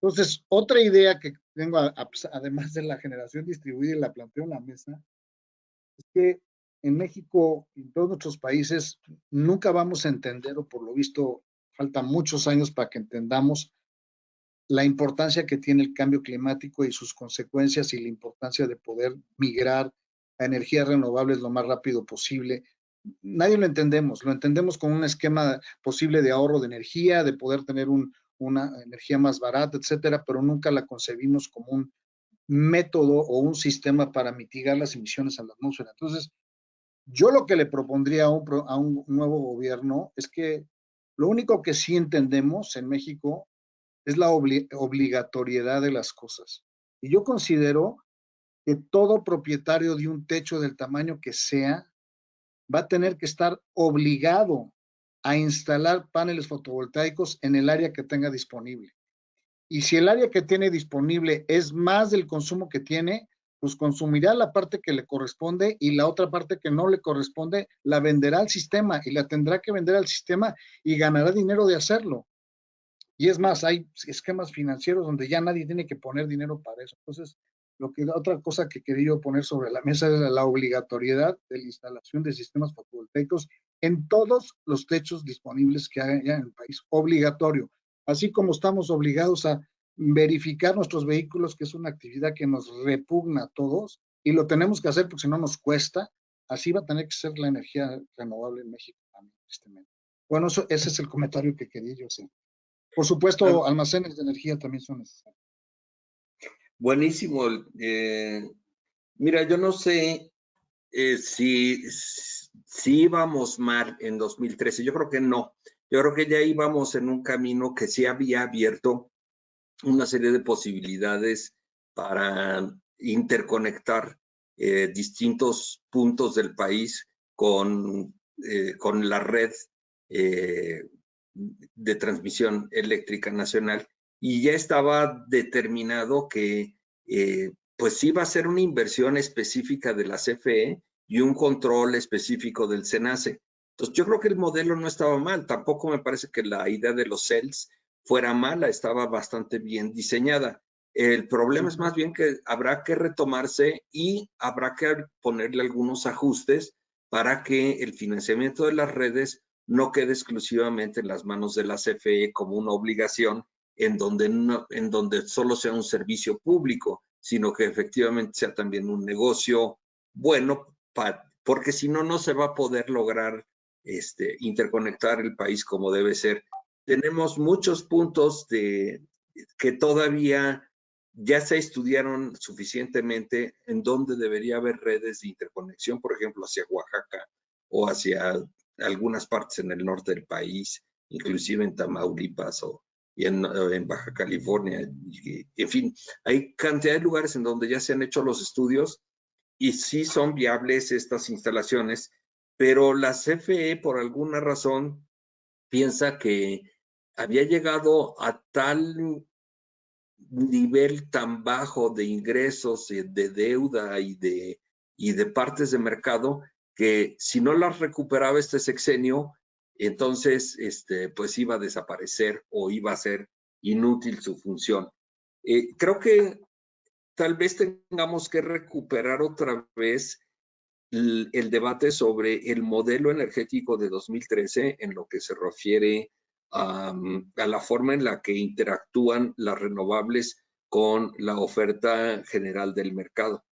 Entonces, otra idea que tengo, además de la generación distribuida y la planteo en la mesa, es que en México y en todos nuestros países nunca vamos a entender, o por lo visto faltan muchos años para que entendamos la importancia que tiene el cambio climático y sus consecuencias, y la importancia de poder migrar a energías renovables lo más rápido posible. Nadie lo entendemos con un esquema posible de ahorro de energía, de poder tener una energía más barata, etcétera, pero nunca la concebimos como un método o un sistema para mitigar las emisiones a la atmósfera. Entonces, yo lo que le propondría a un nuevo gobierno es que lo único que sí entendemos en México es la obligatoriedad de las cosas. Y yo considero que todo propietario de un techo del tamaño que sea va a tener que estar obligado a instalar paneles fotovoltaicos en el área que tenga disponible. Y si el área que tiene disponible es más del consumo que tiene, pues consumirá la parte que le corresponde, y la otra parte que no le corresponde la venderá al sistema, y la tendrá que vender al sistema y ganará dinero de hacerlo. Y es más, hay esquemas financieros donde ya nadie tiene que poner dinero para eso. Entonces, Otra cosa que quería yo poner sobre la mesa es la obligatoriedad de la instalación de sistemas fotovoltaicos en todos los techos disponibles que haya en el país, obligatorio, así como estamos obligados a verificar nuestros vehículos, que es una actividad que nos repugna a todos, y lo tenemos que hacer porque si no nos cuesta. Así va a tener que ser la energía renovable en México también, tristemente. Bueno, ese es el comentario que quería yo hacer. Por supuesto, almacenes de energía también son necesarios. Buenísimo. Mira, yo no sé si íbamos mal en 2013. Yo creo que no. Yo creo que ya íbamos en un camino que sí había abierto una serie de posibilidades para interconectar distintos puntos del país con la red de transmisión eléctrica nacional, y ya estaba determinado que pues iba a ser una inversión específica de la CFE y un control específico del SENACE. Entonces yo creo que el modelo no estaba mal, tampoco me parece que la idea de los CELS fuera mala, estaba bastante bien diseñada. El problema es más bien que habrá que retomarse y habrá que ponerle algunos ajustes para que el financiamiento de las redes no quede exclusivamente en las manos de la CFE como una obligación en donde solo sea un servicio público, sino que efectivamente sea también un negocio bueno, porque si no, no se va a poder lograr interconectar el país como debe ser. Tenemos muchos puntos que todavía ya se estudiaron suficientemente en donde debería haber redes de interconexión, por ejemplo, hacia Oaxaca o hacia algunas partes en el norte del país, inclusive en Tamaulipas y en Baja California. En fin, hay cantidad de lugares en donde ya se han hecho los estudios y sí son viables estas instalaciones, pero la CFE por alguna razón piensa que había llegado a tal nivel tan bajo de ingresos, de deuda y de partes de mercado, que si no las recuperaba este sexenio, entonces pues iba a desaparecer o iba a ser inútil su función. Creo que tal vez tengamos que recuperar otra vez el debate sobre el modelo energético de 2013 en lo que se refiere a la forma en la que interactúan las renovables con la oferta general del mercado.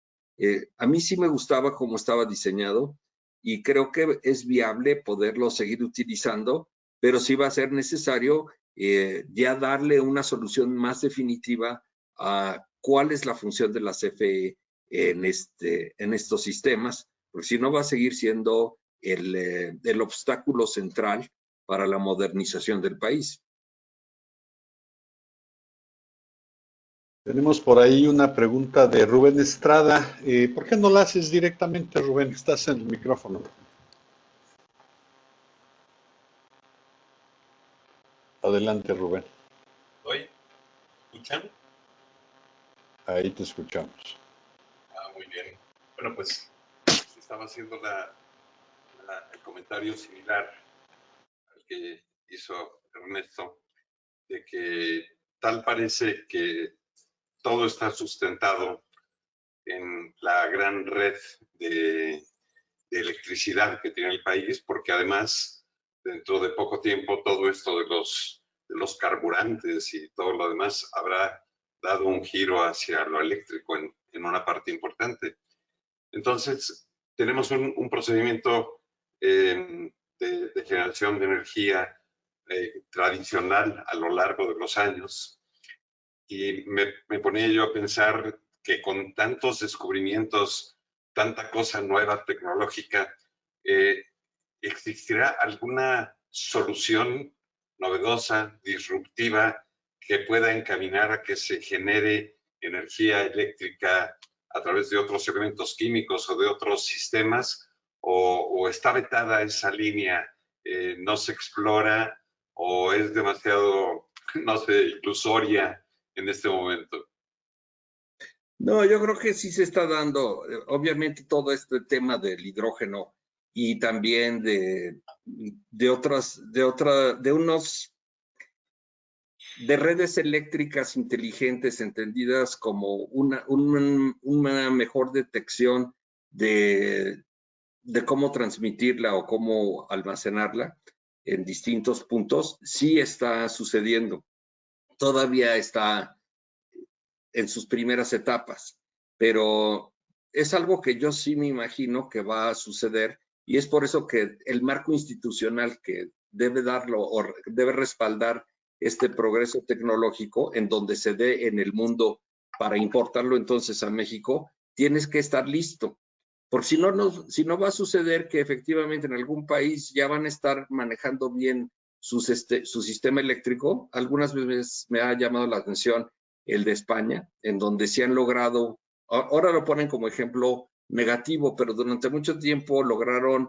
A mí sí me gustaba cómo estaba diseñado y creo que es viable poderlo seguir utilizando, pero sí va a ser necesario ya darle una solución más definitiva a cuál es la función de la CFE en estos sistemas, porque si no va a seguir siendo el obstáculo central para la modernización del país. Tenemos por ahí una pregunta de Rubén Estrada. ¿Por qué no la haces directamente, Rubén? Estás en el micrófono. Adelante, Rubén. ¿Estoy escuchando? Ahí te escuchamos. Muy bien. Bueno, pues estaba haciendo el comentario similar al que hizo Ernesto, de que tal parece que todo está sustentado en la gran red de electricidad que tiene el país, porque además, dentro de poco tiempo, todo esto de los carburantes y todo lo demás habrá dado un giro hacia lo eléctrico en una parte importante. Entonces, tenemos un procedimiento de generación de energía tradicional a lo largo de los años, y me ponía yo a pensar que con tantos descubrimientos, tanta cosa nueva tecnológica, ¿existirá alguna solución novedosa, disruptiva, que pueda encaminar a que se genere energía eléctrica a través de otros elementos químicos o de otros sistemas? ¿O está vetada esa línea, no se explora o es demasiado, no sé, ilusoria en este momento? No, yo creo que sí se está dando, obviamente, todo este tema del hidrógeno y también de de redes eléctricas inteligentes, entendidas como una mejor detección de cómo transmitirla o cómo almacenarla en distintos puntos, sí está sucediendo. Todavía está en sus primeras etapas, pero es algo que yo sí me imagino que va a suceder, y es por eso que el marco institucional que debe darlo o debe respaldar este progreso tecnológico en donde se dé en el mundo para importarlo entonces a México, tienes que estar listo. Por si no va a suceder que efectivamente en algún país ya van a estar manejando bien su sistema eléctrico. Algunas veces me ha llamado la atención el de España, en donde se han logrado, ahora lo ponen como ejemplo negativo, pero durante mucho tiempo lograron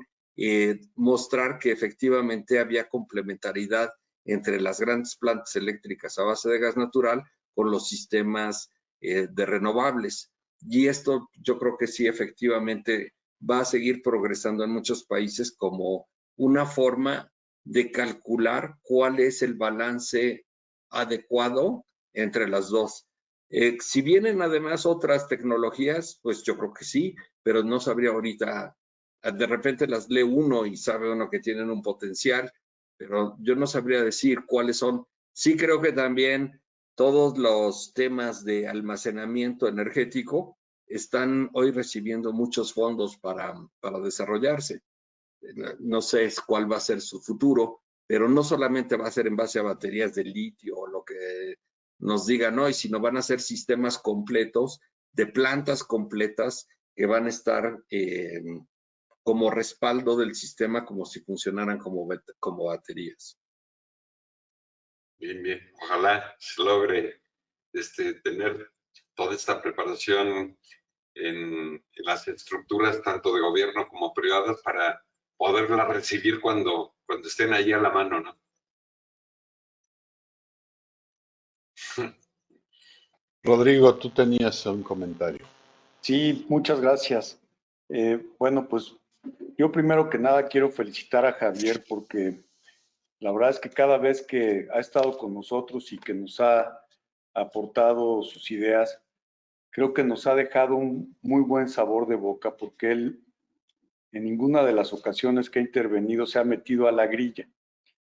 mostrar que efectivamente había complementariedad entre las grandes plantas eléctricas a base de gas natural con los sistemas de renovables. Y esto yo creo que sí efectivamente va a seguir progresando en muchos países como una forma de calcular cuál es el balance adecuado entre las dos. Si vienen además otras tecnologías, pues yo creo que sí, pero no sabría ahorita. De repente las lee uno y sabe uno que tienen un potencial, pero yo no sabría decir cuáles son. Sí creo que también todos los temas de almacenamiento energético están hoy recibiendo muchos fondos para desarrollarse. No sé cuál va a ser su futuro, pero no solamente va a ser en base a baterías de litio o lo que nos digan hoy, sino van a ser sistemas completos de plantas completas que van a estar como respaldo del sistema, como si funcionaran como baterías. Bien, bien. Ojalá se logre tener toda esta preparación en las estructuras tanto de gobierno como privadas para poderla recibir cuando estén ahí a la mano, ¿no? Rodrigo, tú tenías un comentario. Sí, muchas gracias. Bueno, pues yo primero que nada quiero felicitar a Javier porque la verdad es que cada vez que ha estado con nosotros y que nos ha aportado sus ideas, creo que nos ha dejado un muy buen sabor de boca porque él en ninguna de las ocasiones que ha intervenido se ha metido a la grilla.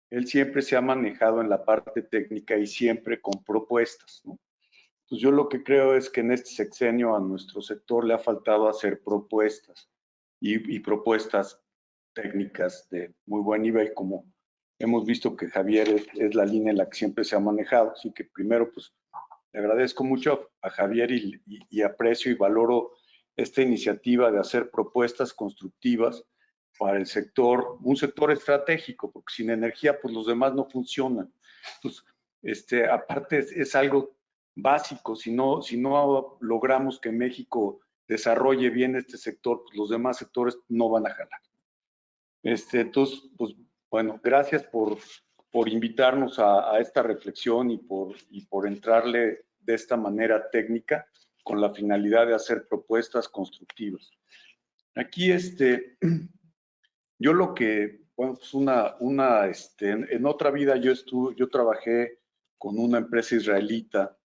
Él siempre se ha manejado en la parte técnica y siempre con propuestas, ¿no? Pues yo lo que creo es que en este sexenio a nuestro sector le ha faltado hacer propuestas y propuestas técnicas de muy buen nivel, como hemos visto que Javier es la línea en la que siempre se ha manejado. Así que primero, pues le agradezco mucho a Javier y aprecio y valoro esta iniciativa de hacer propuestas constructivas para el sector, un sector estratégico, porque sin energía, pues los demás no funcionan. Pues, aparte es algo básico, si no logramos que México desarrolle bien este sector, pues los demás sectores no van a jalar. Entonces, pues bueno, gracias por invitarnos a esta reflexión y por entrarle de esta manera técnica con la finalidad de hacer propuestas constructivas. Aquí, yo lo que, bueno, pues en otra vida yo trabajé con una empresa israelita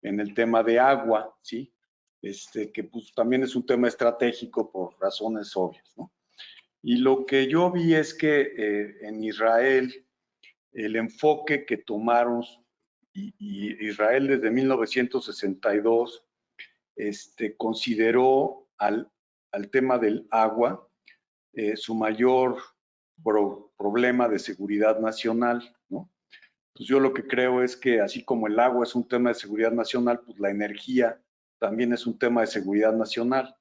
en el tema de agua, ¿sí? Que pues también es un tema estratégico por razones obvias, ¿no? Y lo que yo vi es que en Israel el enfoque que tomaron, y Israel desde 1962 consideró al tema del agua su mayor problema de seguridad nacional, ¿no? Pues yo lo que creo es que así como el agua es un tema de seguridad nacional, pues la energía también es un tema de seguridad nacional.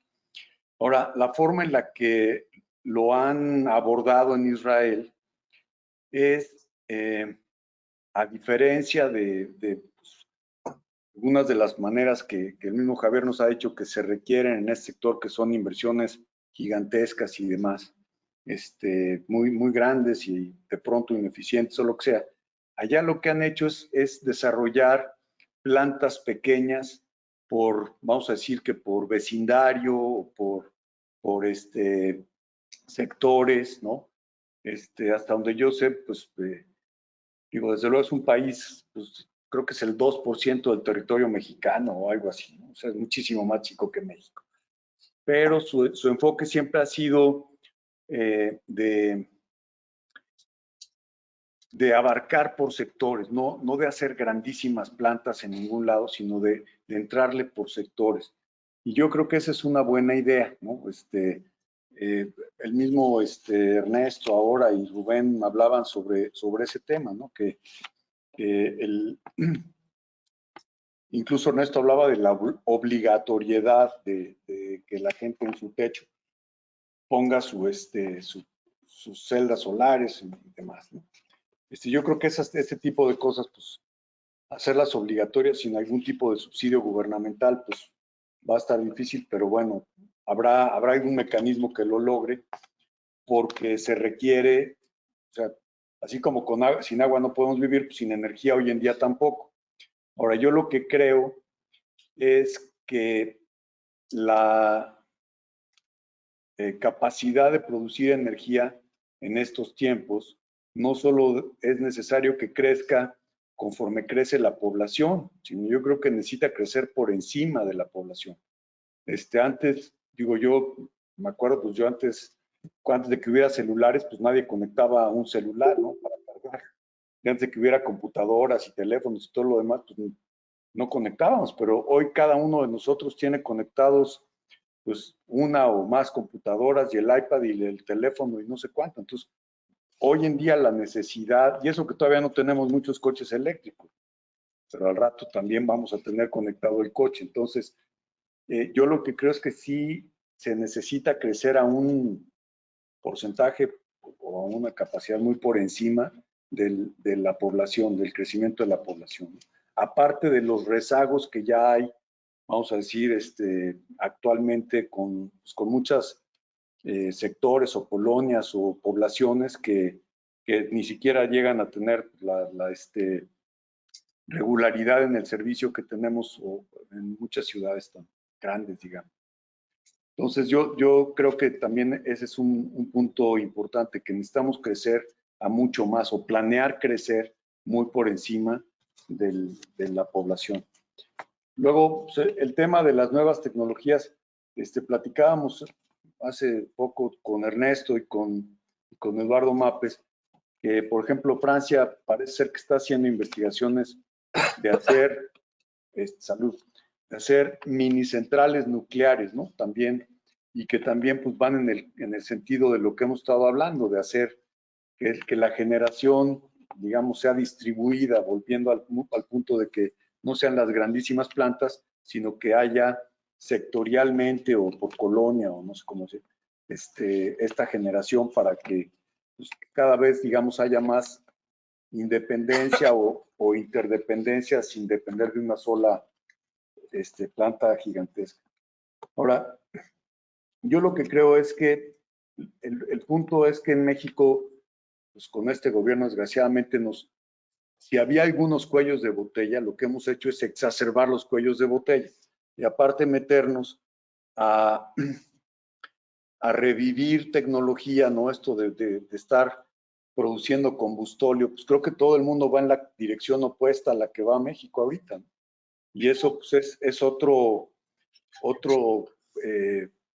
Ahora, la forma en la que lo han abordado en Israel es, a diferencia de pues, algunas de las maneras que el mismo Javier nos ha dicho que se requieren en este sector, que son inversiones gigantescas y demás, muy grandes y de pronto ineficientes o lo que sea. Allá lo que han hecho es desarrollar plantas pequeñas vamos a decir que por vecindario o por sectores, ¿no? Hasta donde yo sé, pues digo, desde luego es un país pues, creo que es el 2% del territorio mexicano o algo así, ¿no? O sea, es muchísimo más chico que México. Pero su enfoque siempre ha sido de abarcar por sectores, no de hacer grandísimas plantas en ningún lado, sino de entrarle por sectores. Y yo creo que esa es una buena idea, ¿no? El mismo Ernesto ahora y Rubén hablaban sobre ese tema, ¿no? Incluso Ernesto hablaba de la obligatoriedad de que la gente en su techo ponga sus celdas solares y demás, ¿no? Yo creo que este tipo de cosas, pues, hacerlas obligatorias sin algún tipo de subsidio gubernamental, pues, va a estar difícil, pero bueno, habrá algún mecanismo que lo logre, porque se requiere, o sea, así como sin agua no podemos vivir, pues sin energía hoy en día tampoco. Ahora, yo lo que creo es que la capacidad de producir energía en estos tiempos no solo es necesario que crezca conforme crece la población, sino yo creo que necesita crecer por encima de la población. Antes, digo, yo me acuerdo, pues yo antes de que hubiera celulares, pues nadie conectaba un celular, ¿no? Para cargar. Y antes de que hubiera computadoras y teléfonos y todo lo demás, pues no conectábamos, pero hoy cada uno de nosotros tiene conectados pues una o más computadoras y el iPad y el teléfono y no sé cuánto. Entonces, hoy en día la necesidad, y eso que todavía no tenemos muchos coches eléctricos, pero al rato también vamos a tener conectado el coche. Entonces, yo lo que creo es que sí se necesita crecer a un porcentaje o a una capacidad muy por encima de la población, del crecimiento de la población. Aparte de los rezagos que ya hay, vamos a decir, actualmente con muchos sectores o colonias o poblaciones que ni siquiera llegan a tener la regularidad en el servicio que tenemos en muchas ciudades tan grandes, digamos. Entonces, yo creo que también ese es un punto importante, que necesitamos crecer a mucho más o planear crecer muy por encima de la población. Luego, el tema de las nuevas tecnologías, platicábamos hace poco con Ernesto y con Eduardo Mapes, que por ejemplo Francia parece ser que está haciendo investigaciones de hacer, de hacer mini centrales nucleares, ¿no? También, y que también pues van en el sentido de lo que hemos estado hablando, de hacer que la generación, digamos, sea distribuida, volviendo al punto de que no sean las grandísimas plantas, sino que haya sectorialmente o por colonia o no sé cómo se esta generación para que pues, cada vez, digamos, haya más independencia o interdependencia sin depender de una sola planta gigantesca. Ahora, yo lo que creo es que el punto es que en México, pues con este gobierno desgraciadamente si había algunos cuellos de botella, lo que hemos hecho es exacerbar los cuellos de botella y aparte meternos a revivir tecnología, ¿no? Esto de estar produciendo combustóleo, pues creo que todo el mundo va en la dirección opuesta a la que va México ahorita, ¿no? Y eso pues es otro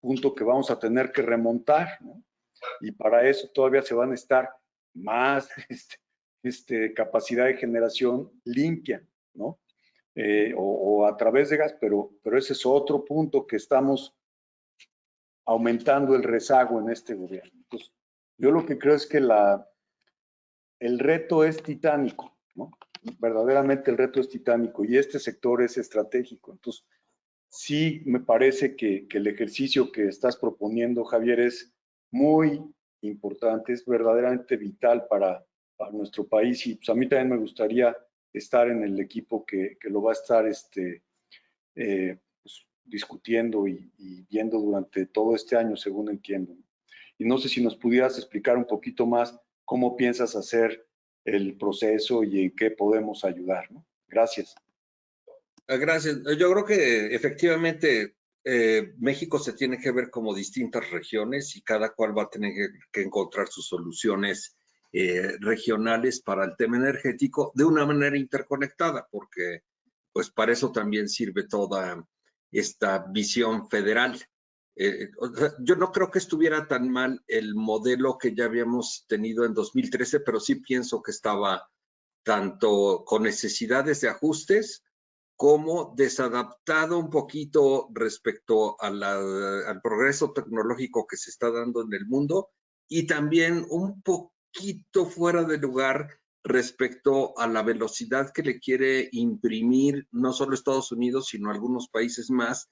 punto que vamos a tener que remontar, ¿no? Y para eso todavía se van a necesitar más capacidad de generación limpia, ¿no? O a través de gas, pero ese es otro punto que estamos aumentando el rezago en este gobierno. Entonces, yo lo que creo es que el reto es titánico, ¿no? Verdaderamente el reto es titánico y este sector es estratégico. Entonces, sí me parece que el ejercicio que estás proponiendo, Javier, es muy importante, es verdaderamente vital para nuestro país y pues, a mí también me gustaría estar en el equipo que lo va a estar pues, discutiendo y viendo durante todo este año, según entiendo. Y no sé si nos pudieras explicar un poquito más cómo piensas hacer el proceso y en qué podemos ayudar, ¿no? Gracias. Gracias. Yo creo que efectivamente México se tiene que ver como distintas regiones y cada cual va a tener que encontrar sus soluciones regionales para el tema energético de una manera interconectada, porque pues para eso también sirve toda esta visión federal. Yo no creo que estuviera tan mal el modelo que ya habíamos tenido en 2013, pero sí pienso que estaba tanto con necesidades de ajustes como desadaptado un poquito respecto a al progreso tecnológico que se está dando en el mundo y también un poquito fuera de lugar respecto a la velocidad que le quiere imprimir no solo Estados Unidos, sino algunos países más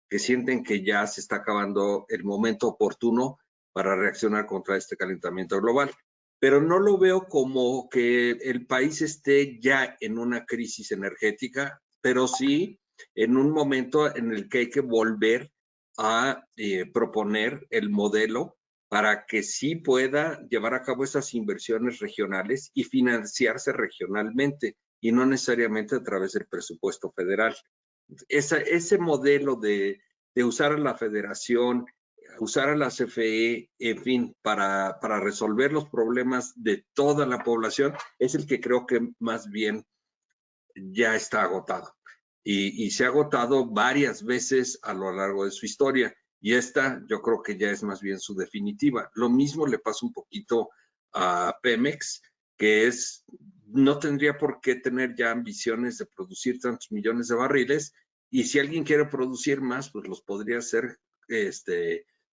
que sienten que ya se está acabando el momento oportuno para reaccionar contra este calentamiento global. Pero no lo veo como que el país esté ya en una crisis energética, pero sí en un momento en el que hay que volver a proponer el modelo para que sí pueda llevar a cabo esas inversiones regionales y financiarse regionalmente y no necesariamente a través del presupuesto federal. Ese modelo de usar a la federación, usar a la CFE, en fin, para resolver los problemas de toda la población, es el que creo que más bien ya está agotado. Y se ha agotado varias veces a lo largo de su historia. Y esta yo creo que ya es más bien su definitiva. Lo mismo le pasa un poquito a Pemex, que no tendría por qué tener ya ambiciones de producir tantos millones de barriles. Y si alguien quiere producir más, pues los podría hacer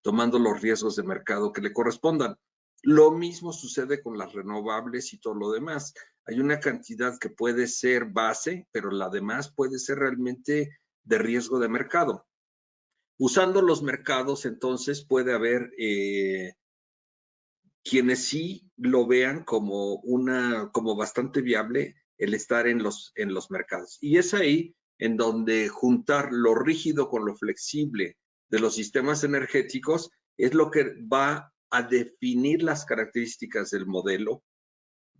tomando los riesgos de mercado que le correspondan. Lo mismo sucede con las renovables y todo lo demás. Hay una cantidad que puede ser base, pero la demás puede ser realmente de riesgo de mercado. Usando los mercados, entonces, puede haber quienes sí lo vean como bastante viable el estar en los mercados. Y es ahí en donde juntar lo rígido con lo flexible de los sistemas energéticos es lo que va a definir las características del modelo.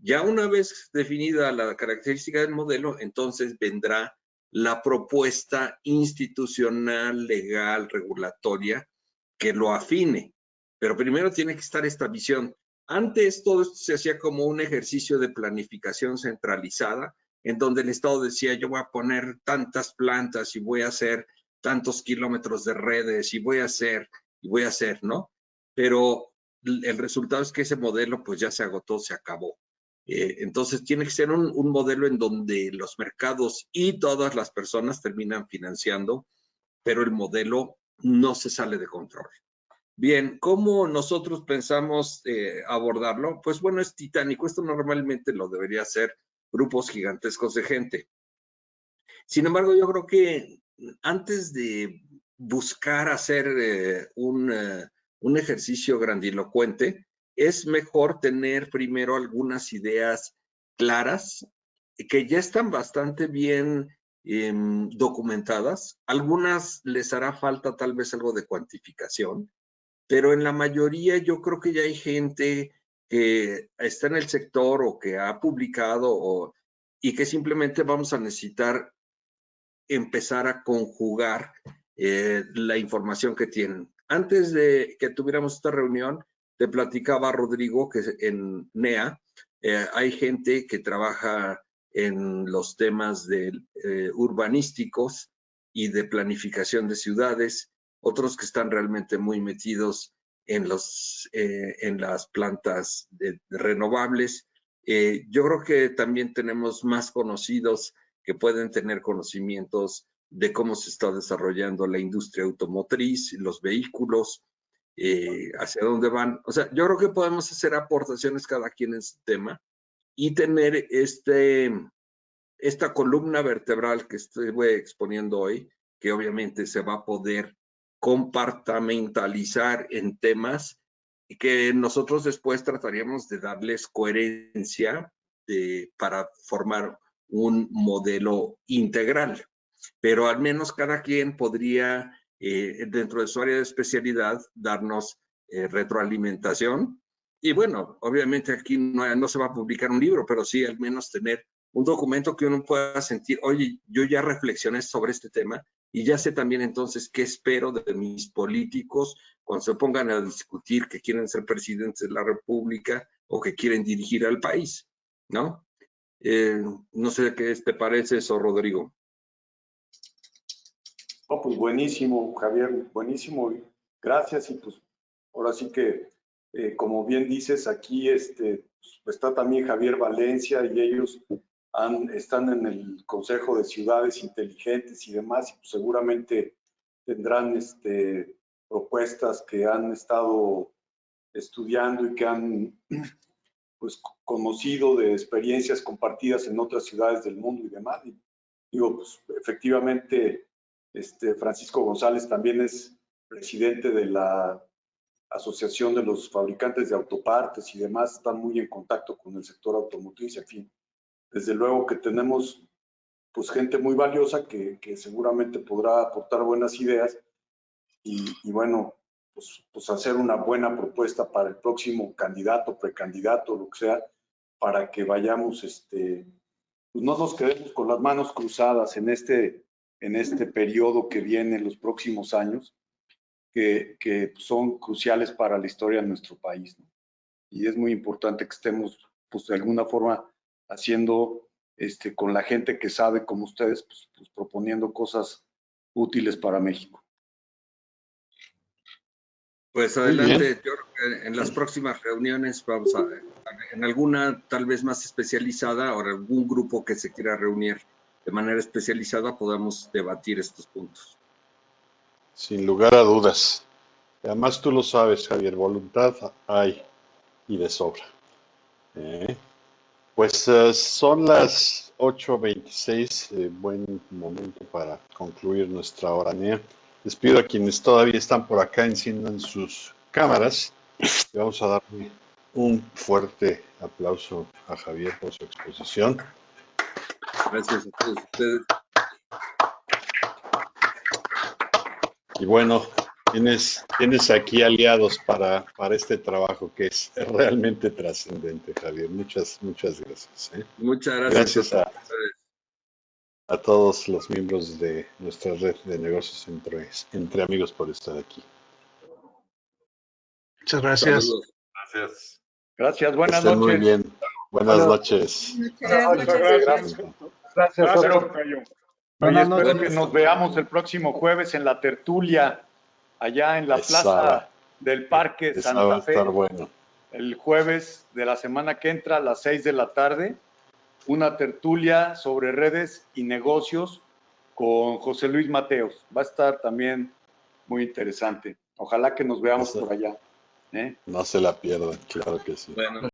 Ya una vez definida la característica del modelo, entonces vendrá la propuesta institucional, legal, regulatoria, que lo afine. Pero primero tiene que estar esta visión. Antes todo esto se hacía como un ejercicio de planificación centralizada, en donde el Estado decía, yo voy a poner tantas plantas y voy a hacer tantos kilómetros de redes y voy a hacer, ¿no? Pero el resultado es que ese modelo pues ya se agotó, se acabó. Entonces tiene que ser un modelo en donde los mercados y todas las personas terminan financiando, pero el modelo no se sale de control. Bien, ¿cómo nosotros pensamos abordarlo? Pues bueno, es titánico. Esto normalmente lo debería hacer grupos gigantescos de gente. Sin embargo, yo creo que antes de buscar hacer un ejercicio grandilocuente, es mejor tener primero algunas ideas claras que ya están bastante bien documentadas. Algunas les hará falta tal vez algo de cuantificación, pero en la mayoría yo creo que ya hay gente que está en el sector o que ha publicado y que simplemente vamos a necesitar empezar a conjugar la información que tienen. Antes de que tuviéramos esta reunión, te platicaba Rodrigo que en NEA hay gente que trabaja en los temas urbanísticos y de planificación de ciudades, otros que están realmente muy metidos en las plantas renovables. Yo creo que también tenemos más conocidos que pueden tener conocimientos de cómo se está desarrollando la industria automotriz, los vehículos, hacia dónde van. O sea, yo creo que podemos hacer aportaciones cada quien en su tema y tener esta columna vertebral que estoy exponiendo hoy, que obviamente se va a poder compartimentalizar en temas y que nosotros después trataríamos de darles coherencia para formar un modelo integral. Pero al menos cada quien podría, dentro de su área de especialidad, darnos retroalimentación. Y bueno, obviamente aquí no se va a publicar un libro, pero sí al menos tener un documento que uno pueda sentir, oye, yo ya reflexioné sobre este tema y ya sé también entonces qué espero de mis políticos cuando se pongan a discutir que quieren ser presidentes de la República o que quieren dirigir al país, ¿no? No sé qué te parece eso, Rodrigo. Oh, pues buenísimo, Javier, buenísimo. Gracias. Y pues ahora sí que, como bien dices, aquí está también Javier Valencia y ellos están en el Consejo de Ciudades Inteligentes y demás, y pues seguramente tendrán propuestas que han estado estudiando y que han pues conocido de experiencias compartidas en otras ciudades del mundo y demás. Y digo, pues efectivamente, Francisco González también es presidente de la Asociación de los Fabricantes de Autopartes y demás, están muy en contacto con el sector automotriz, en fin. Desde luego que tenemos pues gente muy valiosa que seguramente podrá aportar buenas ideas y bueno, pues hacer una buena propuesta para el próximo candidato, precandidato, lo que sea, para que vayamos, pues no nos quedemos con las manos cruzadas en este periodo que viene en los próximos años, que son cruciales para la historia de nuestro país, ¿no? Y es muy importante que estemos, pues de alguna forma, haciendo con la gente que sabe, como ustedes, pues proponiendo cosas útiles para México. Pues adelante, yo creo que en las próximas reuniones vamos en alguna tal vez más especializada o algún grupo que se quiera reunir de manera especializada podamos debatir estos puntos. Sin lugar a dudas. Además tú lo sabes, Javier, voluntad hay y de sobra. Pues son las 8:26, buen momento para concluir nuestra horanea. Les pido a quienes todavía están por acá enciendan sus cámaras y vamos a darle un fuerte aplauso a Javier por su exposición. Gracias a todos ustedes. Y bueno, tienes aquí aliados para este trabajo que es realmente trascendente, Javier. Muchas gracias. Muchas gracias. Gracias a todos los miembros de nuestra red de negocios entre amigos por estar aquí. Muchas gracias. Saludos. Gracias. Gracias, buenas Estén noches. muy bien. Buenas noches. Gracias. Gracias, Otto. Oye, espero que nos veamos el próximo jueves en la tertulia, allá en la plaza del Parque Esa Santa va a Fe. estar bueno. El jueves de la semana que entra a las 6 de la tarde, una tertulia sobre redes y negocios con José Luis Mateos. Va a estar también muy interesante. Ojalá que nos veamos por allá. No se la pierdan, claro que sí. Bueno.